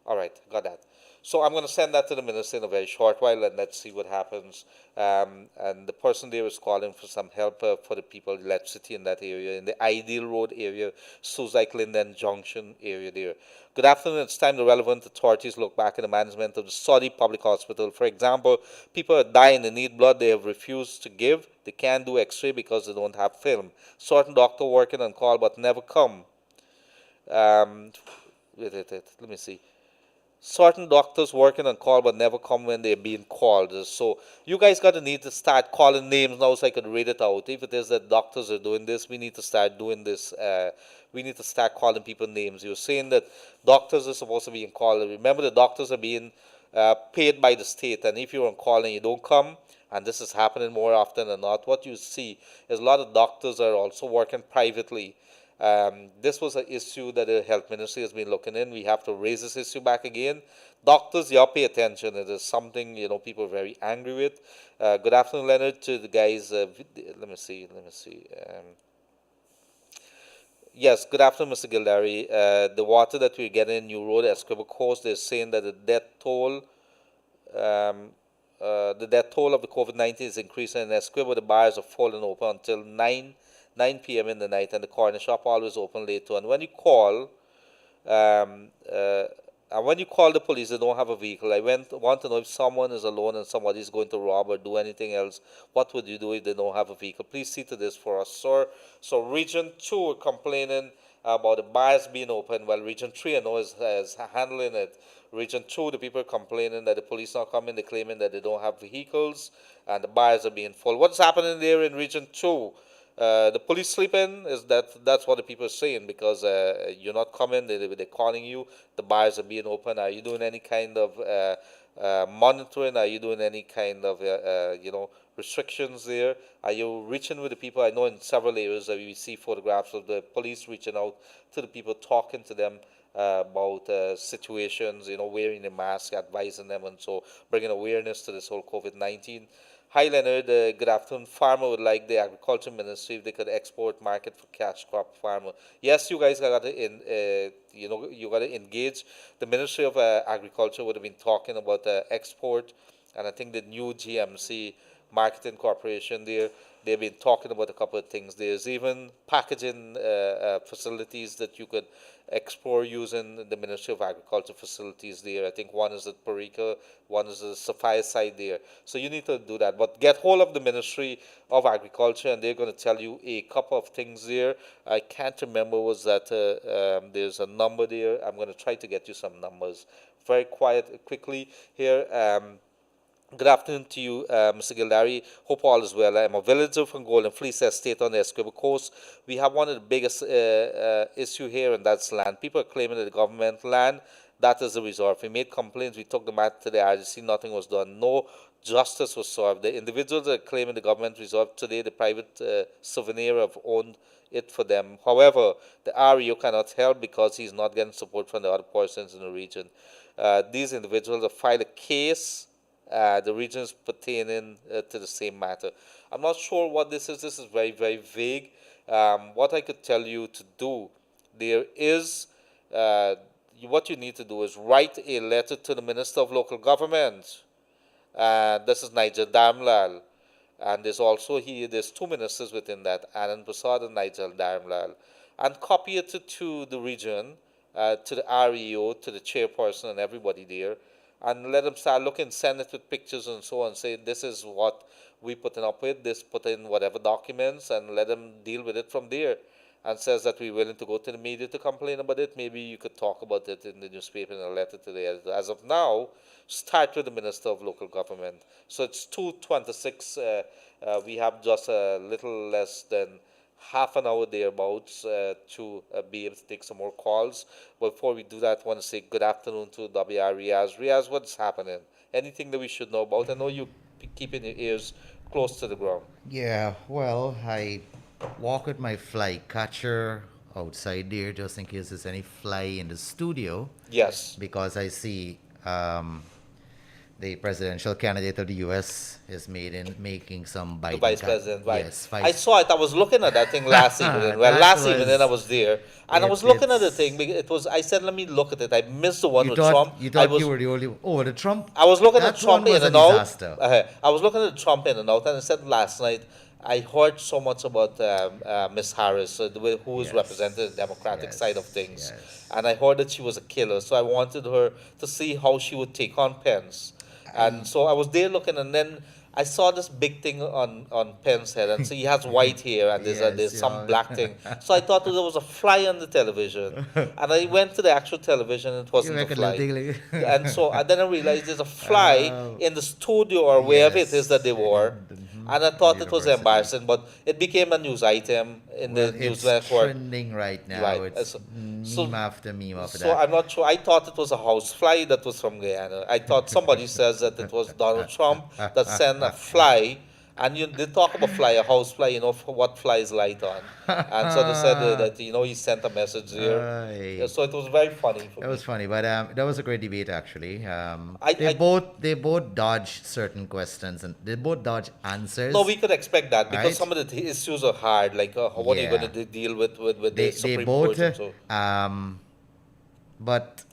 All right, got that. So I'm going to send that to the minister in a very short while, and let's see what happens. And the person there is calling for some help for the people, electricity in that area, in the Ideal Road area, Suzyke Linden Junction area there. Good afternoon. It's time the relevant authorities look back at the management of the Saudi Public Hospital. For example, people are dying, they need blood, they have refused to give. They can't do X-ray because they don't have film. Certain doctor working on call but never come. Let me see. Certain doctors working on call but never come when they're being called. So you guys got to need to start calling names now so I could read it out. If it is that doctors are doing this, we need to start doing this. We need to start calling people names. You're saying that doctors are supposed to be in call. Remember, the doctors are being paid by the state, and if you're on call and you don't come, and this is happening more often than not, what you see is a lot of doctors are also working privately. This was an issue that the health ministry has been looking in. We have to raise this issue back again. Doctors, y'all pay attention. It is something people are very angry with. Good afternoon, Leonard. To the guys. Let me see. Yes, good afternoon, Mr. Gildarie. The water that we're getting in New Road, Esquivel Coast, they're saying that um, the death toll of the COVID-19 is increasing in Esquivel. The bars are falling open until 9 p.m. in the night, and the corner shop always open late too. And when you call, um, uh, the police, they don't have a vehicle. Want to know if someone is alone and somebody is going to rob or do anything else. What would you do if they don't have a vehicle? Please see to this for us, sir. So Region 2 are complaining about the bars being open, while Region 3 I know is handling it. Region 2, the people are complaining that the police not coming. They're claiming that they don't have vehicles and the bars are being full. What's happening there in Region 2? The police sleeping is that's what the people are saying, because you're not coming. They're calling you. The bars are being open. Are you doing any kind of monitoring? Are you doing any kind of restrictions there? Are you reaching with the people? I know in several areas that we see photographs of the police reaching out to the people, talking to them about situations, wearing a mask, advising them, and so bringing awareness to this whole COVID-19. Hi, Leonard. Good afternoon. Farmer would like the agriculture ministry if they could export market for cash crop farmer. Yes, you guys got to you got to engage. The Ministry of Agriculture would have been talking about export, and I think the new GMC Marketing Corporation there, they've been talking about a couple of things. There's even packaging facilities that you could explore using the Ministry of Agriculture facilities there. I think one is at Parika, one is the Sapphire side there. So you need to do that. But get hold of the Ministry of Agriculture, and they're going to tell you a couple of things there. I can't remember, was that there's a number there. I'm going to try to get you some numbers. Very quickly here. Good afternoon to you, Mr. Gildarie. Hope all is well. I'm a villager from Golden Fleece Estate on the Esquivel Coast. We have one of the biggest issue here, and that's land. People are claiming that the government land, that is the reserve. We made complaints. We took the matter to the RGC. Nothing was done. No justice was served. The individuals that are claiming the government reserve today, the private souvenir have owned it for them. However, the REO cannot help because he's not getting support from the other persons in the region. These individuals have filed a case, the regions pertaining to the same matter. I'm not sure what this is. This is very, very vague. What I could tell you to do, there is, what you need to do is write a letter to the Minister of Local Government. This is Nigel Damlal. And there's also there's two ministers within that, Anand Prasad and Nigel Damlal. And copy it to the region, to the REO, to the chairperson and everybody there, and let them start looking, send it with pictures and so on, say this is what we putting up with, this put in whatever documents, and let them deal with it from there. And says that we're willing to go to the media to complain about it. Maybe you could talk about it in the newspaper in a letter to the editor. As of now, start with the Minister of Local Government. So it's 2:26. We have just a little less than half an hour thereabouts to be able to take some more calls. But before we do that, I want to say good afternoon to WR Riaz. Riaz, what's happening? Anything that we should know about? I know you keeping your ears close to the ground. Yeah, well, I walk with my fly catcher outside there just in case there's any fly in the studio. Yes. Because I see the presidential candidate of the U.S. is making some The Biden vice president, right? yes, I saw it. I was looking at that thing last evening. Well, that last evening I was was there, and I was looking at the thing. it's Because it was. I said, let me look at it. I missed the one you with Trump. thought you I thought you was. were the only the Trump I was looking at that one Trump was in a and out. disaster. I was looking at Trump in and out, and I said last night. I heard so much about Miss Harris, who is representing the Democratic side of things, yes. and I heard that she was a killer. So I wanted her to see how she would take on Pence, and so I was there looking, and then I saw this big thing on Pence's head, and so he has white hair, and there's Yes, some yeah. black thing. So I thought that there was a fly on the television, and I went to the actual television, and it You wasn't a make a little fly. thing like And so and then I realized there's a fly in the studio or wherever it is that they were. And I thought it was university. embarrassing, but it became a news item in Well, the news it's network. trending right now. Right. It's So- meme after meme after So that. I'm not sure. I thought it was a house fly that was from Guyana. I thought somebody says that it was Donald Trump that sent a fly. And they talk about fly, a house fly, for what flies light on. And so they said that, he sent a message there. Aye. So it was very funny for That me. was funny, but that was a great debate actually. I- They both dodged certain questions and they both dodged answers. No, we could expect that because Right. some of the issues are hard, like what are you Yeah. going to deal with the they Supreme both, Court and so. but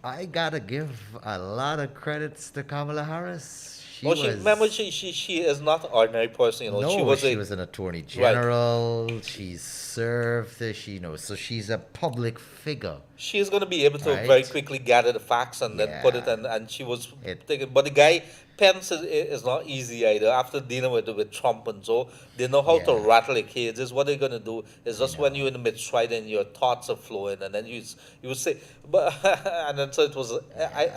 I gotta give a lot of credits to Kamala Harris. She Remember, she is not an ordinary person, no, she was an attorney general. She served. She knows, so she's a public figure. she's going to be able to Right. very quickly gather the facts and then put it, Yeah. and she was It- taking, but the guy, Pence is not easy either. After dealing with Trump and so, they know how to Yeah. rattle a cages. What they're going to do is just when you're in the midst, right, and your thoughts are flowing, and then you would say, but, and then so it was,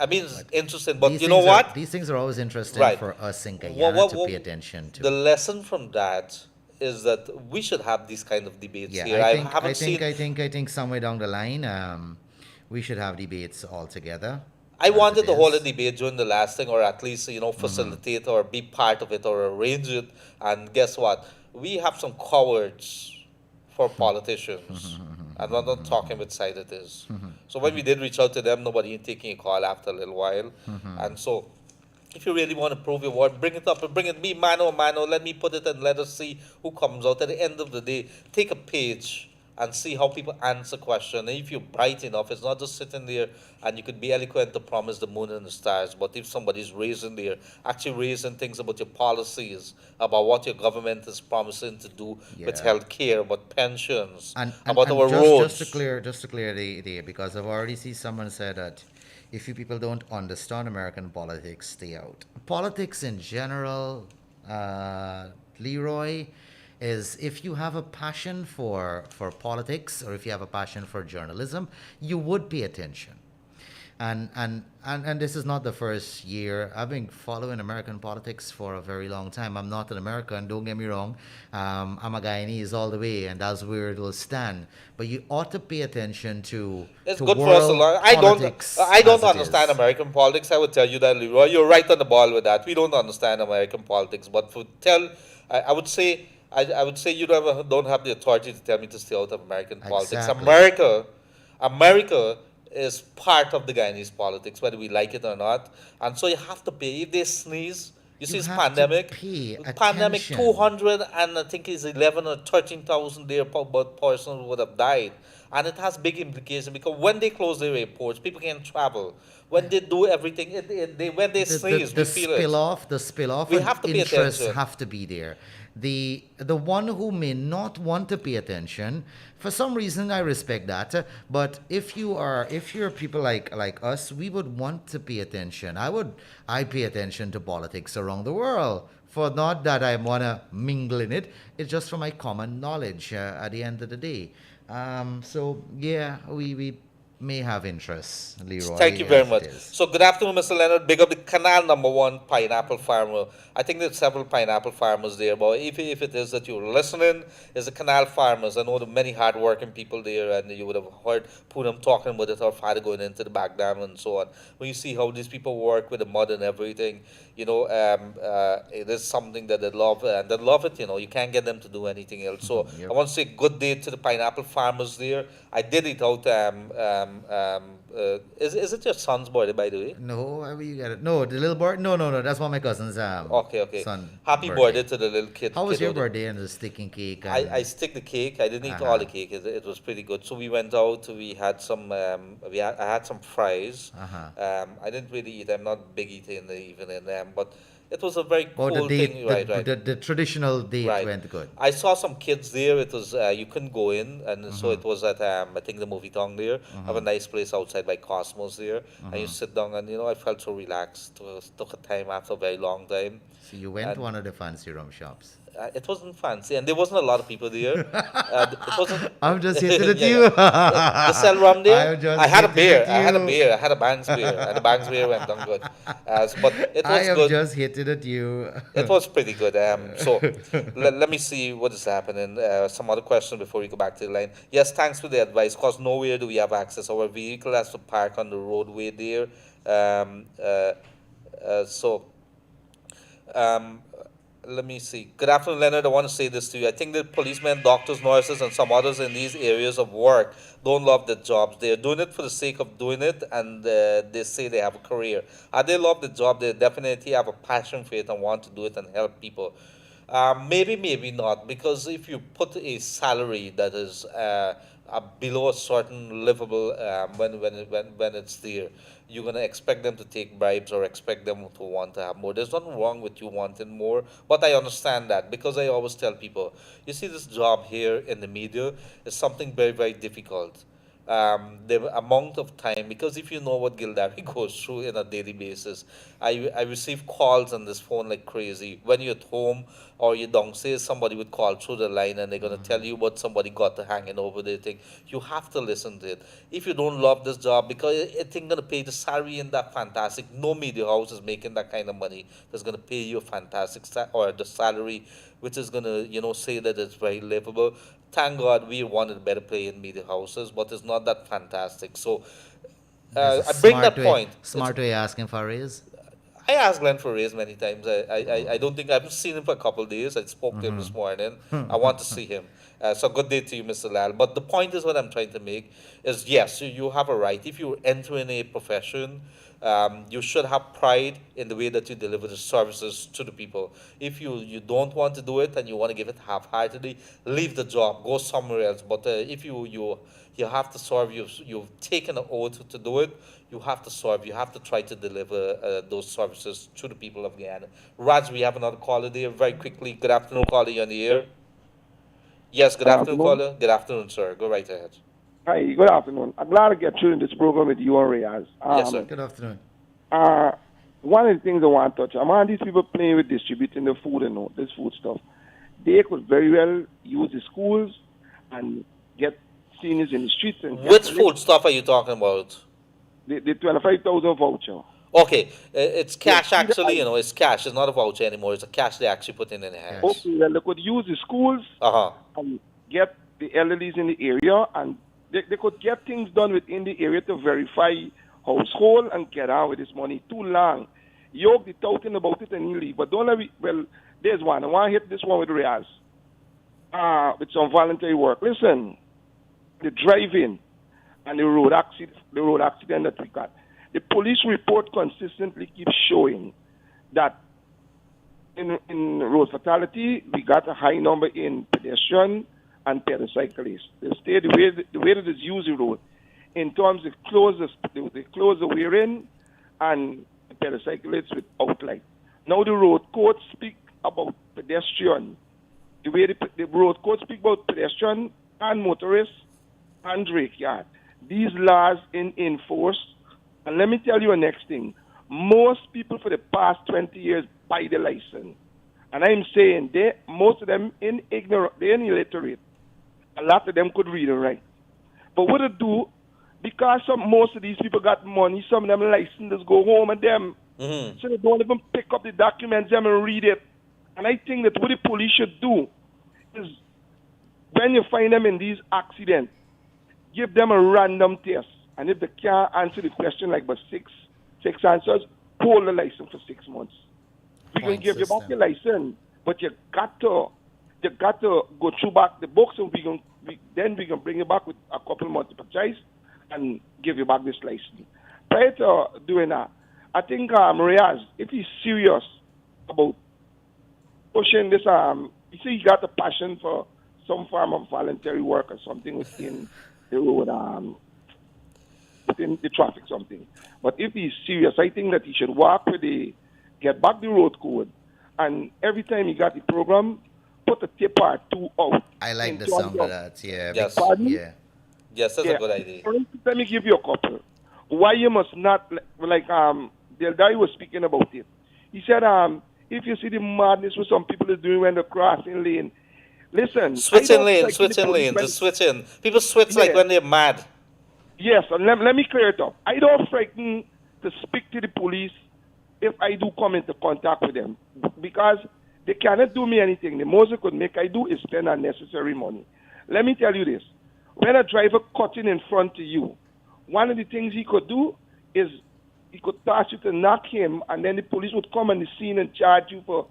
I mean, it's interesting, but These you know things are- what? these things are always interesting Right. for us in Guyana What- to pay attention to. The lesson from that is that we should have these kind of debates Yeah, here. I haven't seen. I think somewhere down the line, we should have debates all together. I as wanted it to hold a is. debate during the last thing, or at least facilitate or be part of it or arrange it. And guess what? We have some cowards for politicians. I'm not talking which side it is. So when we did reach out to them, nobody taking a call after a little while. And so, if you really want to prove your word, bring it up and bring it. Be mano a mano. Let me put it and let us see who comes out. At the end of the day, take a page and see how people answer questions. And if you're bright enough, it's not just sitting there and you could be eloquent to promise the moon and the stars. But if somebody's raising there, actually raising things about your policies, about what your government is promising to do with Yeah. health care, about pensions, And about our just, roads. just to clear the because I've already seen someone say that if you people don't understand American politics, stay out. Politics in general, Leroy, is if you have a passion for politics or if you have a passion for journalism, you would pay attention. And this is not the first year. I've been following American politics for a very long time. I'm not an American, don't get me wrong. I'm a Guyanese all the way, and that's where it will stand. But you ought to pay attention to It's to good for us to world learn. politics I don't as it understand is. American politics. I would tell you that, Leroy. You're right on the ball with that. We don't understand American politics. But I would say, I would say you don't have the authority to tell me to stay out of American politics. Exactly. America is part of the Guyanese politics, whether we like it or not. And so you have to pay. If they sneeze, you see this have to pandemic. pay Pandemic, attention. 200 and I think it's 11 or 13,000 there persons would have died. And it has big implications because when they close their airports, people can't travel. When they do everything, when they sneeze, we feel it. The spill-off We and have to pay interests attention. have to be there. The one who may not want to pay attention, for some reason I respect that. But if you're people like us, we would want to pay attention. I pay attention to politics around the world. For not that I wanna mingle in it, it's just for my common knowledge at the end of the day. So yeah, we may have interests, Leroy. Thank you very as it much. is. So good afternoon, Mr. Leonard. Big up the Canal #1 pineapple farmer. I think there's several pineapple farmers there, but if it is that you're listening, is the Canal farmers. I know the many hardworking people there, and you would have heard Poonam talking about it, our father going into the back dam and so on. When you see how these people work with the mud and everything, it is something that they love, and they love it. You can't get them to do anything else. So Yep. I want to say good day to the pineapple farmers there. I did eat out is it your son's birthday, by the way? No, you got it. No, the little boy. No. That's one of my cousin's Okay. son Happy birthday to the little kid. How was your kiddo. birthday and the sticking cake I and stick the cake. I didn't eat all the cake. It was pretty good. So we went out. We had some. I had some fries. I didn't really eat. I'm not a big eater in the evening. But it was a very oh the cool date thing. Right. the traditional date Right. went good. I saw some kids there. It was you couldn't go in, and so it was at I think the movie tongue there. Have a nice place outside by Cosmos there, and you sit down, and I felt so relaxed. Took a time after a very long time. So you went And to one of the fancy rum shops. it wasn't fancy, and there wasn't a lot of people there. It wasn't. I'm just hitting at Yeah, you. The sell rum there. I'm just I had a hitting beer. at I had a you. beer. I had a Banks beer, and the Banks beer went down good. But it I was am good. just hitting at you. It was pretty good. So let me see what is happening. Some other questions before we go back to the line. Yes, thanks for the advice. Cause nowhere do we have access. Our vehicle has to park on the roadway there. Um, uh, so. Let me see. Good afternoon, Leonard. I want to say this to you. I think that policemen, doctors, nurses, and some others in these areas of work don't love their jobs. They're doing it for the sake of doing it, and they say they have a career. They love the job. They definitely have a passion for it and want to do it and help people. Maybe not, because if you put a salary that is below a certain livable when it's there, you're gonna expect them to take bribes or expect them to want to have more. There's nothing wrong with you wanting more, but I understand that because I always tell people, you see, this job here in the media is something very, very difficult. The amount of time, because if you know what Gildarie goes through in a daily basis, I receive calls on this phone like crazy. When you're at home or you're downstairs, somebody would call through the line and they're going to tell you what somebody got to hanging over their thing. You have to listen to it. If you don't love this job, because it ain't going to pay the salary in that fantastic, no media house is making that kind of money that's going to pay you a fantastic or the salary which is going to, say that it's very livable. Thank God we wanted better play in media houses, but it's not that fantastic. So There's a I bring smart that way, point. Smart way asking for a raise. I asked Glenn for a raise many times. I don't think I haven't seen him for a couple of days. I spoke to him this morning. I want to see him. So good day to you, Mr. Lal. But the point is what I'm trying to make is yes, you have a right. If you enter in a profession, you should have pride in the way that you deliver the services to the people. If you don't want to do it and you want to give it half-heartedly, leave the job, go somewhere else. But if you have to serve, you've taken an oath to do it, you have to serve, you have to try to deliver those services to the people of Guyana. Raj, we have another caller there very quickly. Good afternoon, caller, you're on the air. Yes, good afternoon, caller. Good afternoon, sir. Go right ahead. Hi, good afternoon. I'm glad to get through in this program with you and Reyes. Yes, sir. Good afternoon. One of the things I want to touch on, these people playing with distributing the food and all this food stuff, they could very well use the schools and get seniors in the streets. And Which food stuff are you talking about? The 25,000 voucher. Okay, it's cash actually, it's cash. It's not a voucher anymore. It's a cash they actually put in the hands. Okay, well, they could use the schools and get the elderlies in the area, and they could get things done within the area to verify household and get on with this money. Too long. You'll be talking about it and you leave. But don't let me, well, there's one. I want to hit this one with Reyes. With some voluntary work. Listen, the driving and the road accident that we got. The police report consistently keeps showing that in road fatality, we got a high number in pedestrian and pedestrians. They stay the way that is used the road. In terms of they close the wearing and pedestrians with outline. Now the road code speak about pedestrian. The way the road code speak about pedestrian and motorists and brake yard. These laws in force. And let me tell you a next thing. Most people for the past 20 years buy the license. And I'm saying most of them they're illiterate. A lot of them could read and write. But what to do, because most of these people got money, some of them licenses go home and them. Mm-hmm. So they don't even pick up the documents them and read it. And I think that what the police should do is when you find them in these accidents, give them a random test. And if they can't answer the question like but six answers, hold the license for 6 months. We can give you back your license, but you got to go through back the books, and we can bring you back with a couple multiple choice and give you back this license. Prior to doing that, I think Marias, if he's serious about pushing this, you see, he got a passion for some form of voluntary work or something within the road, within the traffic, something. But if he's serious, I think that he should work with get back the road code, and every time he got the program, put a tip or two out. I like the sound of that. Yeah. Yes. Yeah. Yes, that's a good idea. For instance, let me give you a couple. Why you must not, like Gildarie was speaking about it. He said, if you see the madness what some people are doing when they're crossing lane, listen. Switching lanes. The switching. People switch like when they're mad. Yes, and let me clear it up. I don't frighten to speak to the police if I do come into contact with them, because they cannot do me anything. The most they could make I do is spend unnecessary money. Let me tell you this. When a driver cutting in front of you, one of the things he could do is he could ask you to knock him, and then the police would come on the scene and charge you for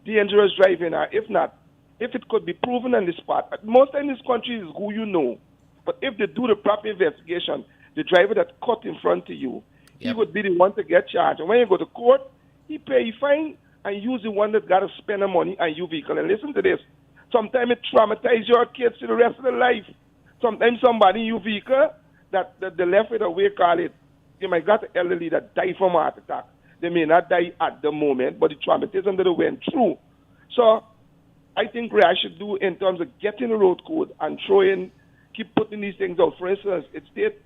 dangerous driving. Or if not, if it could be proven on the spot. Most in this country is who you know. But if they do the proper investigation, the driver that cut in front of you, he would be the one to get charged. And when you go to court, he pay a fine and use the one that got to spend the money on your vehicle. And listen to this. Sometimes it traumatizes your kids to the rest of their life. Sometimes somebody in your vehicle that the left with a way call it, they might got an elderly that died from a heart attack. They may not die at the moment, but the traumatism that they went through. So I think what I should do in terms of getting a road code and keep putting these things out. For instance, it states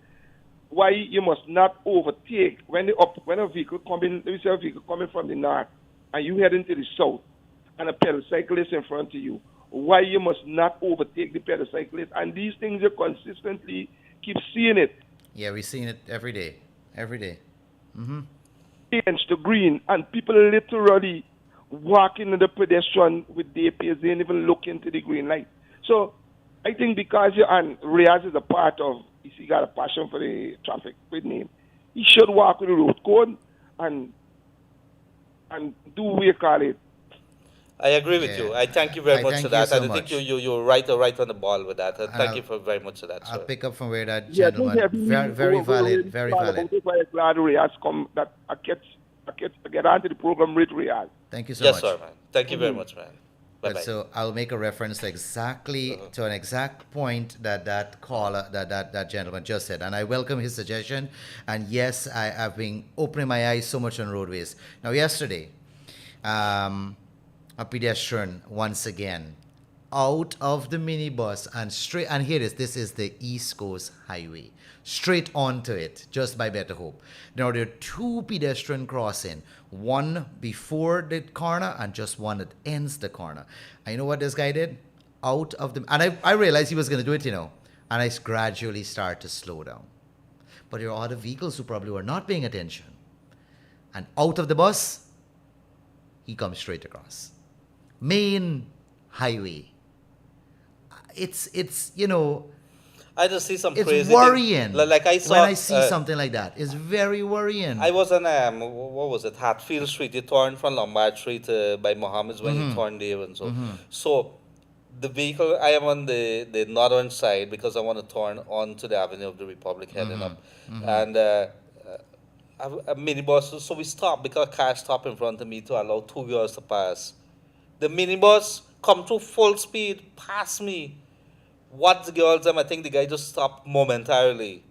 why you must not overtake when a vehicle coming, let me say a vehicle coming from the north and you heading to the south and a pedal cyclist in front of you, why you must not overtake the pedal cyclist. And these things you consistently keep seeing it. Yeah, we're seeing it every day. Every day. Mm-hmm. Change to green, and people literally walking in the pedestrian with their pace, they didn't even look into the green light. So I think because Riaz is a part of, he got a passion for the traffic with him, he should walk with the road code and do what you call it. I agree with you. I thank you very much for that. I think you're right on the ball with that. Thank you very much for that, sir. I'll pick up from where that gentleman, very valid, very valid. I'm glad Riaz come, that I get onto the program with Riaz. Thank you so much. Yes, sir, man. Thank you very much, man. Bye-bye. So I'll make a reference to an exact point that caller, that gentleman just said, and I welcome his suggestion. And yes, I've been opening my eyes so much on roadways. Now, yesterday, a pedestrian once again out of the minibus and straight, and here it is, this is the East Coast Highway, straight onto it, just by Better Hope. Now there are two pedestrian crossing, one before the corner and just one that ends the corner. And you know what this guy did? Out of the, and I realized he was going to do it, and I gradually start to slow down. But there are other vehicles who probably were not paying attention. And out of the bus, he comes straight across. Main highway. It's I just see some crazy. It's worrying. Like I saw when I see something like that. It's very worrying. I was on what was it? Hatfield Street. You turn from Lombard Street by Mohammed's when you turn there and so. Mm-hmm. So the vehicle, I am on the northern side because I want to turn onto the Avenue of the Republic heading up, and a minibus. So we stopped because a car stopped in front of me to allow 2 girls to pass. The minibus come through full speed past me. What the girls, I think the guy just stopped momentarily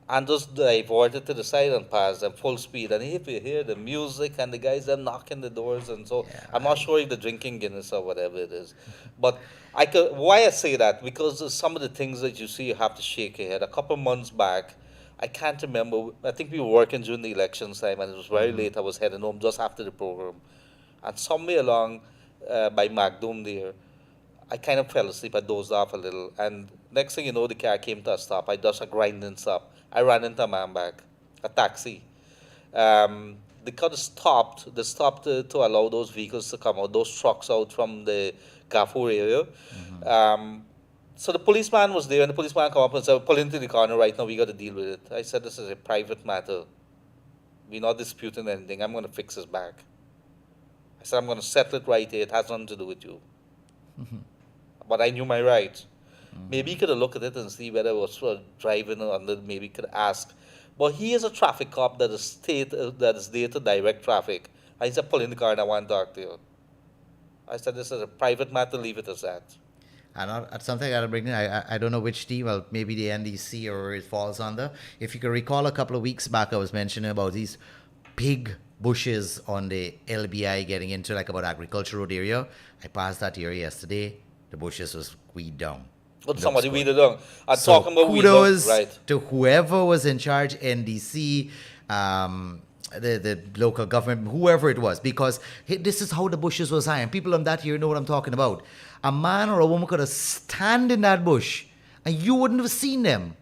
and just diverted to the side and passed them full speed. And if you hear the music and the guys are knocking the doors and so, I'm not sure if they're drinking Guinness or whatever it is. But why I say that, because some of the things that you see, you have to shake your head. A couple months back, I can't remember, I think we were working during the election time and it was very late. I was heading home just after the program. And somewhere along by Magdum there, I kind of fell asleep. I dozed off a little. And next thing you know, the car came to a stop. I just a grinding stop. I ran into a man back, a taxi. The car stopped. They stopped to allow those vehicles to come out, those trucks out from the Carrefour area. So the policeman was there, and the policeman came up and said, pull into the corner right now. We got to deal with it. I said, this is a private matter. We're not disputing anything. I'm going to fix his back. I said, I'm going to settle it right here. It has nothing to do with you. But I knew my rights. Maybe he could have looked at it and see whether it was driving under. Maybe he could ask. But he is a traffic cop that is there to direct traffic. I said, pull in the car and I want to talk to you. I said, this is a private matter, leave it as that. And something I gotta bring in. I don't know which team. Well, maybe the NDC or it falls under. If you can recall, a couple of weeks back, I was mentioning about these big bushes on the LBI getting into like about Agriculture Road area. I passed that area yesterday. The bushes was weed down. But somebody weeded down. I'm So talking about kudos right. to whoever was in charge, NDC, the local government, whoever it was, because this is how the bushes was high. And people on that here know what I'm talking about. A man or a woman could have stand in that bush and you wouldn't have seen them.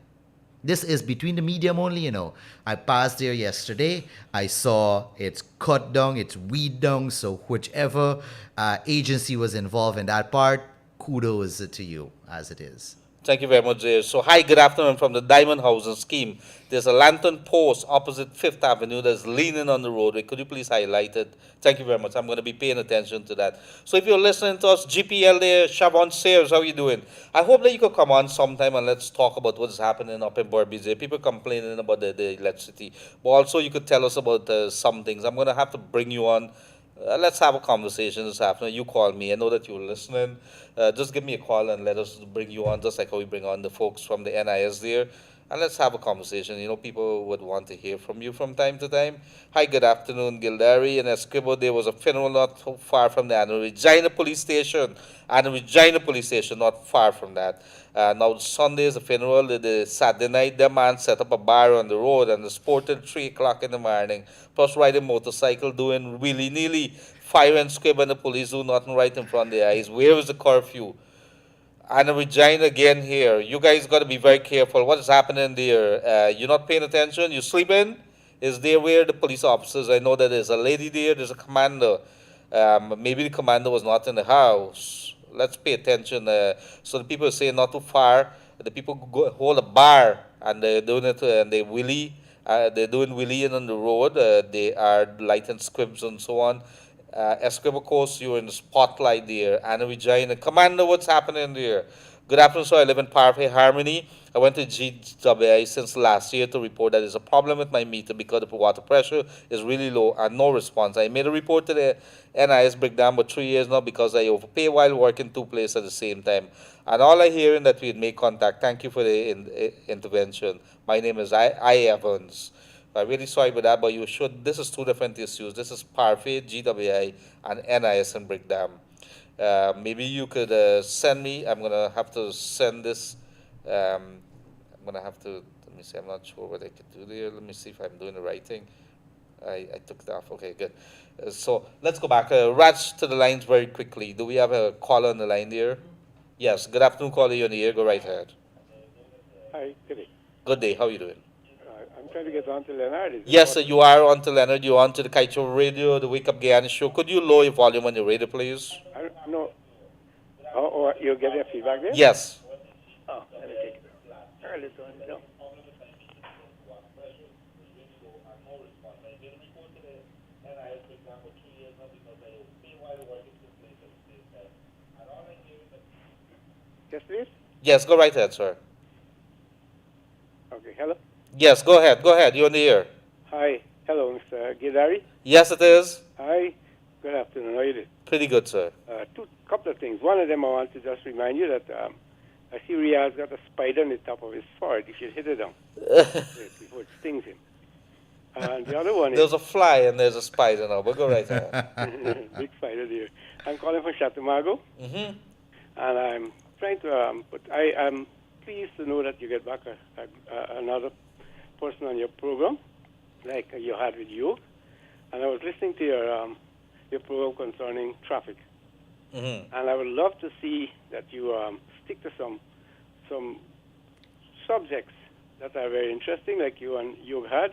This is between the medium only, you know. I passed there yesterday. I saw it's cut down, it's weed down. So whichever agency was involved in that part, kudos to you as it is. Thank you very much, Jay. So, hi, good afternoon from the Diamond Housing Scheme. There's a lantern post opposite Fifth Avenue that's leaning on the roadway. Could you please highlight it? Thank you very much. I'm going to be paying attention to that. So, if you're listening to us, GPL there, Siobhan Sayers, how you doing? I hope that you could come on sometime and let's talk about what's happening up in Burbidge. People complaining about the electricity. But also, you could tell us about some things. I'm going to have to bring you on. Let's have a conversation this afternoon. You call me. I know that you're listening. Just give me a call and let us bring you on, just like how we bring on the folks from the NIS there. And let's have a conversation. You know, people would want to hear from you from time to time. Hi, good afternoon, Gildarie. In Esquibo, there was a funeral not so far from the Regina Police Station. Regina Police Station, not far from that. Now, Sunday is a funeral. The Saturday night, the man set up a bar on the road and sported 3 o'clock in the morning. Plus, riding motorcycle, doing willy-nilly, fire and squib, and the police do nothing right in front of their eyes. Where is the curfew? And Regina again here. You guys got to be very careful. What is happening there? You're not paying attention? You sleeping? Is there where the police officers? I know that there's a lady there. There's a commander. Maybe the commander was not in the house. Let's pay attention. So the people are saying not too far. The people go hold a bar and they're doing it and they wheelie. They're doing wheelie on the road. They are lighting squibs and so on. Esquibo Coast, you're in the spotlight there. Anna Regina. Commander, what's happening there? Good afternoon, sir. I live in Parfait Harmony. I went to GWI since last year to report that there's a problem with my meter because the water pressure is really low and no response. I made a report to the NIS breakdown for 3 years now because I overpay while working 2 places at the same time. And all I hear is that we'd make contact. Thank you for the intervention. My name is I Evans. I'm really sorry about that, but you should. This is 2 different issues. This is Parfait, GWI, and NIS and breakdown. Maybe you could send me. I'm gonna have to send this. I'm gonna have to. Let me see. I'm not sure what I could do there. Let me see if I'm doing the right thing. I took it off. Okay, good. So let's go back. Raj to the lines very quickly. Do we have a caller on the line there? Yes. Good afternoon, caller. You're on the air. Go right ahead. Hi. Good day. Good day. How are you doing? I'm trying to get on to Leonard. Yes, sir, you are on to Leonard. You're on to the Kaieteur Radio, the Wake Up Guyana show. Could you lower your volume on your radio, please? No. Oh, you're getting a feedback there? Yes. Oh, let me take it. Early on, no. Yes, please? Yes, go right ahead, sir. Okay, hello? Yes, go ahead. Go ahead. You're on the air. Hi. Hello, Mr. Gildarie. Yes, it is. Hi. Good afternoon. How are you doing? Pretty good, sir. Couple of things. One of them I want to just remind you that I see Riaz's got a spider on the top of his forehead. You should hit it down before it stings him. And the other one is... There's a fly and there's a spider now, but go right ahead. Big spider there. I'm calling from Chatumago. Mm-hmm. And I'm trying to... but I am pleased to know that you get back another person on your program, like you had with you. And I was listening to your program concerning traffic. Mm-hmm. And I would love to see that you stick to some subjects that are very interesting, like you had,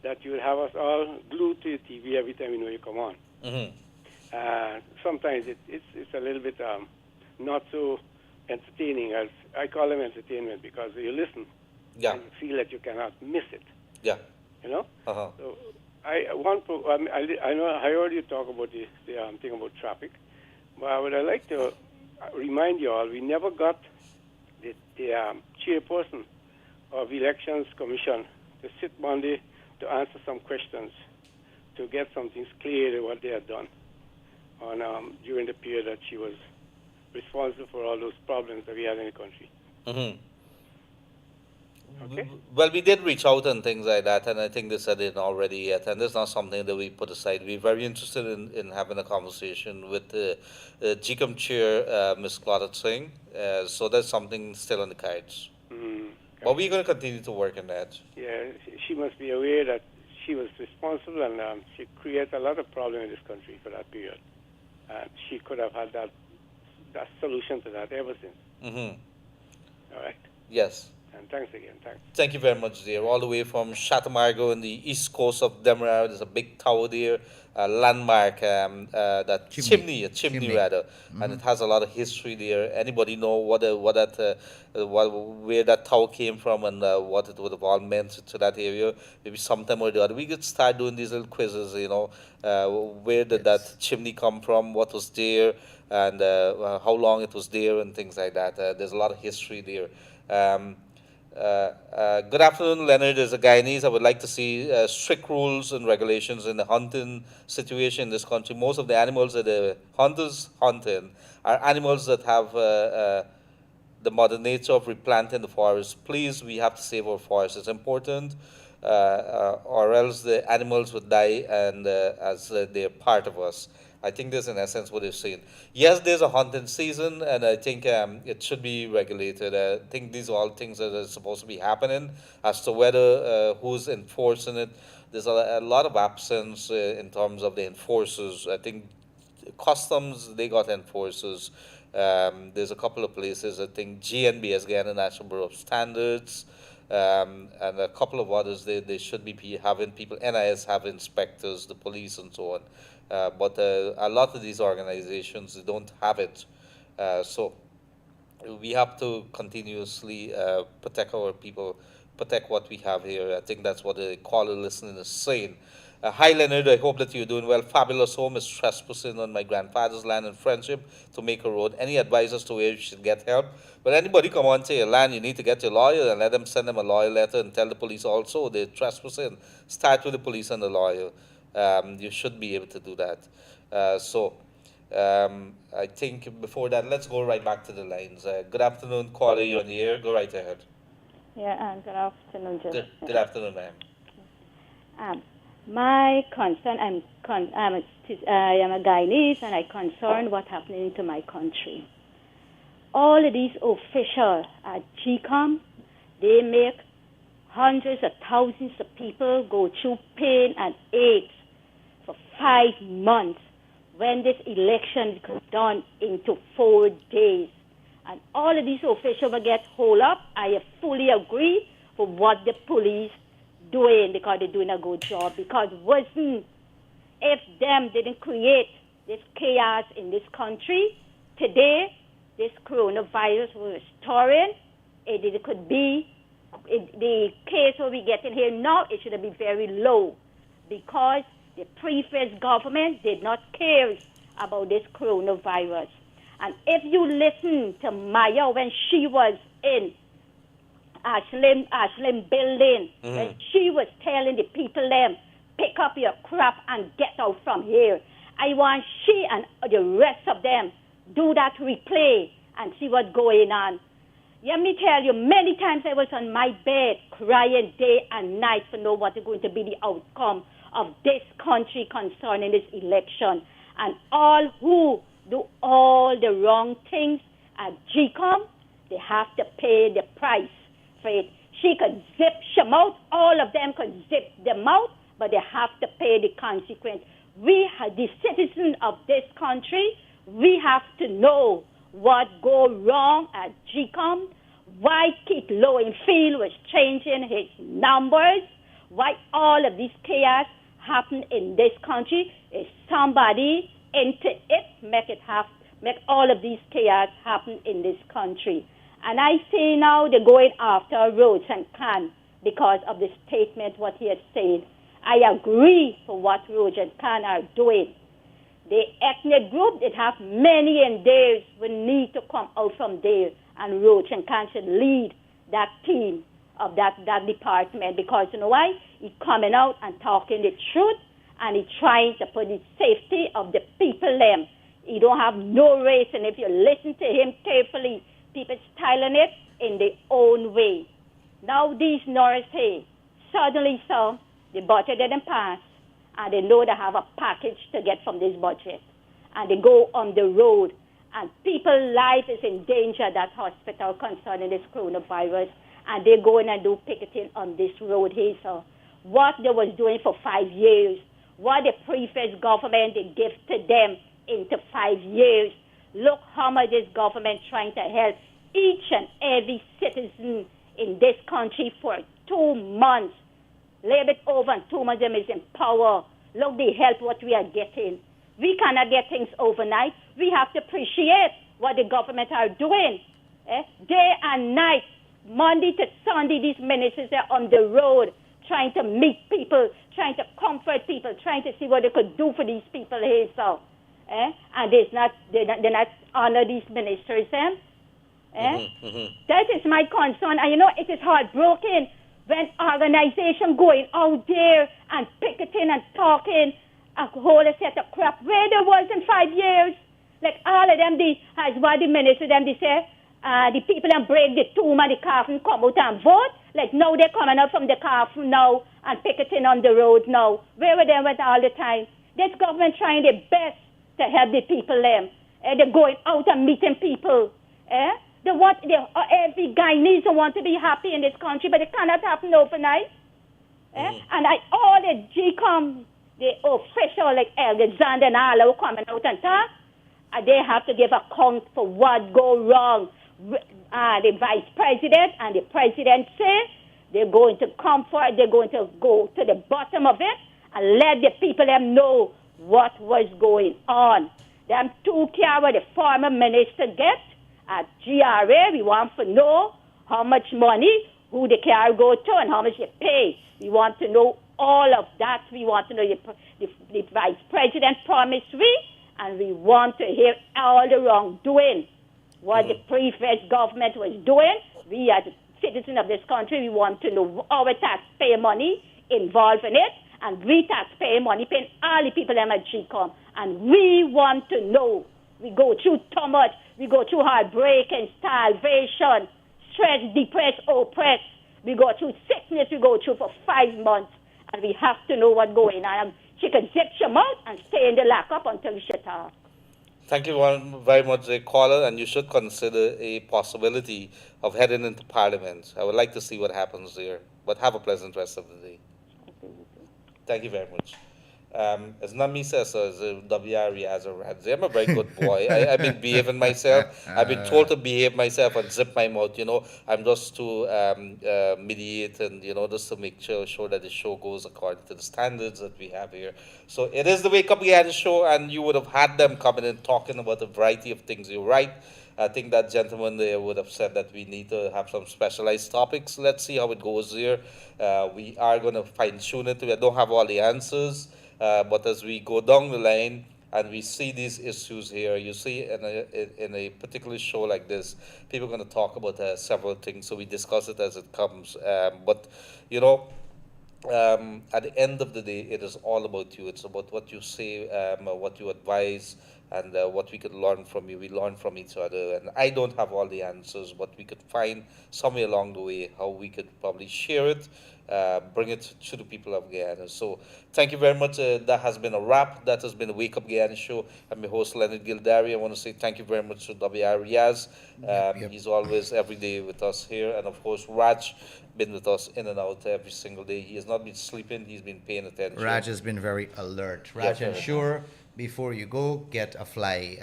that you would have us all glued to your TV every time you come on. Mm-hmm. Sometimes it's a little bit not so entertaining, as I call them entertainment, because you listen and you feel that you cannot miss it. Yeah. You know? Uh-huh. So I know I heard you talk about the thing about traffic, but I would like to remind you all we never got the chairperson of Elections Commission to sit Monday to answer some questions to get some things clear to what they had done on during the period that she was responsible for all those problems that we had in the country. Mm-hmm. Okay. Well, we did reach out and things like that, and I think they said it already yet, and it's not something that we put aside. We're very interested in having a conversation with the GCOM chair, Ms. Claudette Singh, so that's something still on the cards. But we're going to continue to work on that. Yeah, she must be aware that she was responsible and she created a lot of problems in this country for that period. She could have had that solution to that ever since. Mm-hmm. All right. Yes. And thanks again. Thanks. Thank you very much, dear. All the way from Chatamargo in the east coast of Demerara, there's a big tower there, a landmark, that chimney rather, and it has a lot of history there. Anybody know where that tower came from and what it would have all meant to that area? Maybe sometime or the other we could start doing these little quizzes. Where did that chimney come from? What was there? And how long it was there and things like that. There's a lot of history there. Good afternoon, Leonard. As a Guyanese, I would like to see strict rules and regulations in the hunting situation in this country. Most of the animals that the hunters hunting are animals that have the mother nature of replanting the forest. Please, we have to save our forests. It's important, or else the animals would die, and as they're part of us. I think that's in essence what they're saying. Yes, there's a hunting season, and I think it should be regulated. I think these are all things that are supposed to be happening. As to whether who's enforcing it, there's a lot of absence in terms of the enforcers. I think customs, they got enforcers. There's a couple of places. I think GNBS, Guyana National Bureau of Standards, and a couple of others. They should be having people. NIS have inspectors, the police, and so on. But a lot of these organizations, they don't have it. So we have to continuously protect our people, protect what we have here. I think that's what the caller listening is saying. Hi, Leonard. I hope that you're doing well. Fabulous home is trespassing on my grandfather's land in Friendship to make a road. Any advice as to where you should get help? But anybody come onto your land, you need to get your lawyer and let them send them a lawyer letter and tell the police also they're trespassing. Start with the police and the lawyer. You should be able to do that. I think before that, let's go right back to the lines. Good afternoon, caller, you're on the air. Go right ahead. Yeah, good afternoon, Joe. Good afternoon, ma'am. My concern, I am a Guyanese, and I'm concerned what's happening to my country. All of these officials at GCOM, they make hundreds of thousands of people go through pain and aches for 5 months when this election was done into 4 days. And all of these officials will get hold up. I fully agree with what the police doing because they're doing a good job. Because if them didn't create this chaos in this country, today this coronavirus was restoring, it could be, the case what we getting here now, it should be very low because the previous government did not care about this coronavirus. And if you listen to Maya when she was in Ashland building, when she was telling the people them, pick up your crap and get out from here. I want she and the rest of them do that replay and see what's going on. Let me tell you, many times I was on my bed crying day and night to know what is going to be the outcome of this country concerning this election. And all who do all the wrong things at GCOM, they have to pay the price for it. She could zip them out, all of them could zip them out, but they have to pay the consequence. We, the citizens of this country, we have to know what go wrong at GCOM, why Keith Lowenfield was changing his numbers, why all of this chaos happen in this country. Is somebody into it, make all of these chaos happen in this country. And I say now they're going after Rhodes and Khan because of the statement, what he has said. I agree for what Rhodes and Khan are doing. The ethnic group that have many in theirs will need to come out from there and Roach and Khan should lead that team of that department, because you know why? He's coming out and talking the truth, and he's trying to put the safety of the people them. He don't have no race, and if you listen to him carefully, people styling it in their own way. Now these Norris here, suddenly so, the budget didn't pass, and they know they have a package to get from this budget, and they go on the road, and people's life is in danger, that hospital concerning this coronavirus, and they go in and do picketing on this road here. So what they was doing for 5 years, what the previous government they give to them into 5 years, look how much this government trying to help each and every citizen in this country for 2 months. A little bit over 2 months them is in power. Look the help what we are getting. We cannot get things overnight. We have to appreciate what the government are doing. Day and night, Monday to Sunday, these ministers are on the road trying to meet people, trying to comfort people, trying to see what they could do for these people here. So, and they're not honor these ministers. That is my concern. And you know, it is heartbroken when organization going out there and picketing and talking a whole set of crap where there was in 5 years. Like all of them, as what the minister them, they say, the people that break the tomb and the coffin come out and vote. Like now they're coming out from the coffin now and picketing on the road now. Where were they with all the time? This government trying their best to help the people them. They're going out and meeting people. Every Guyanese want to be happy in this country, but it cannot happen overnight. And all the GCOM, the official like Alexander and all who coming out and talk, they have to give account for what go wrong. The vice president and the president say they're going to comfort, they're going to go to the bottom of it and let the people them know what was going on. Them 2 care what the former minister get at GRA. We want to know how much money, who the care go to, and how much they pay. We want to know all of that. We want to know the vice president promised we, and we want to hear all the wrongdoing. What the previous government was doing. We as citizens of this country, we want to know our taxpayer money involved in it, and we taxpayer money paying all the people at GCOM. And we want to know. We go through too much. We go through heartbreak and starvation, stress, depressed, oppressed. We go through sickness. We go through for 5 months, and we have to know what's going on. She can zip your mouth and stay in the lockup until she talk. Thank you very much, caller, and you should consider a possibility of heading into Parliament. I would like to see what happens there, but have a pleasant rest of the day. Thank you very much. It's not me, sir, so it's WRE as a rat. I'm a very good boy. I've been behaving myself. I've been told to behave myself and zip my mouth, I'm just to mediate and, just to make sure that the show goes according to the standards that we have here. So it is the Wake Up Guyana show, and you would have had them coming and talking about a variety of things. You're right. I think that gentleman there would have said that we need to have some specialized topics. Let's see how it goes here. We are going to fine-tune it. We don't have all the answers. But as we go down the line and we see these issues here, you see in a particular show like this, people are going to talk about several things, so we discuss it as it comes. But at the end of the day, it is all about you. It's about what you say, what you advise, and what we could learn from you. We learn from each other. And I don't have all the answers, but we could find somewhere along the way how we could probably share it, bring it to the people of Guyana. So thank you very much. That has been a wrap. That has been a Wake Up Guyana show. I'm your host, Leonard Gildarie. I want to say thank you very much to W.R. Riaz. He's always every day with us here. And of course, Raj, been with us in and out every single day. He has not been sleeping. He's been paying attention. Raj has been very alert. Raj, ensure before you go, get a fly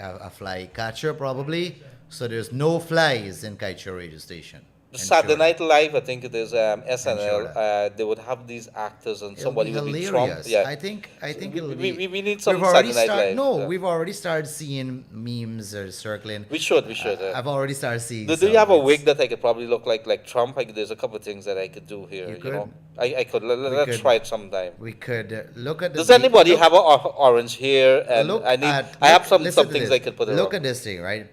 catcher probably, so there's no flies in Kaieteur radio station. Saturday Night Live, I think it is SNL. They would have these actors and somebody would be Trump. Yeah. I think it'll be. We need some Saturday Night Live. No, we've already started seeing memes circling. We should. I've already started seeing. Do you have a wig that I could probably look like Trump? There's a couple of things that I could do here. I could. Let's try it sometime. We could look at. Does anybody have orange hair? And I have some things I could put. Look at this thing, right?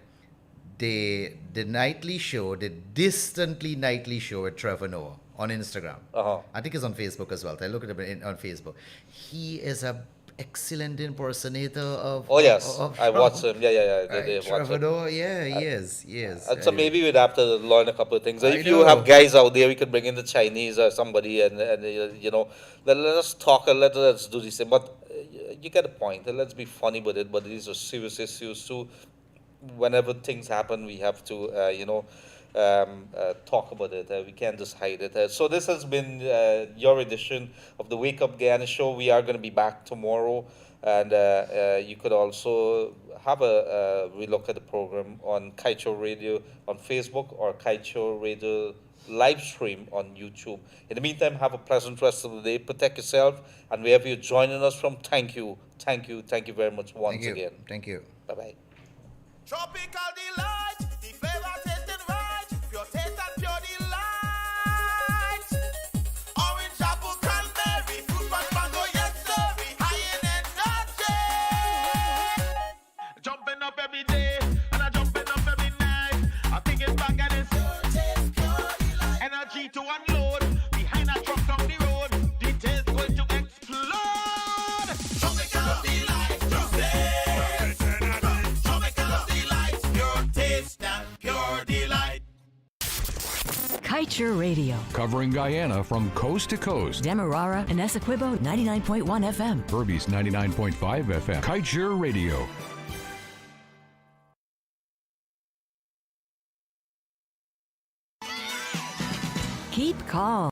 the nightly show, the distantly nightly show with Trevor Noah on Instagram. I think it's on Facebook as well. I look at him on Facebook. He is a excellent impersonator of. Oh yes, of I watched him. Yeah. Right, Watch Trevor him. Noah, yeah, he is. And so maybe we'd have to learn a couple of things. I If you know. have guys out there, we could bring in the Chinese or somebody, and let us talk and let's do this thing. But you get the point. Let's be funny with it. But these are serious issues too. Whenever things happen, we have to talk about it. We can't just hide it. So this has been your edition of the Wake Up Guyana show. We are going to be back tomorrow, and you could also have a relook at the program on Kaieteur Radio on Facebook or Kaieteur Radio live stream on YouTube. In the meantime, have a pleasant rest of the day. Protect yourself, and wherever you're joining us from, thank you very much once again. Thank you. Bye bye. Tropical delight, the flavor tasting right, pure taste and pure delight. Orange apple cranberry, fruit punch mango, yes sir, we high in energy. Jumping up every day, and I jumping up every night. I think it's back and it's pure taste, pure delight. Energy to unload, behind a truck down the road, details going to explode. Tropical delight, just say. Kaieteur Radio. Covering Guyana from coast to coast. Demerara and Essequibo 99.1 FM. Berbice 99.5 FM. Kaieteur Radio. Keep calm.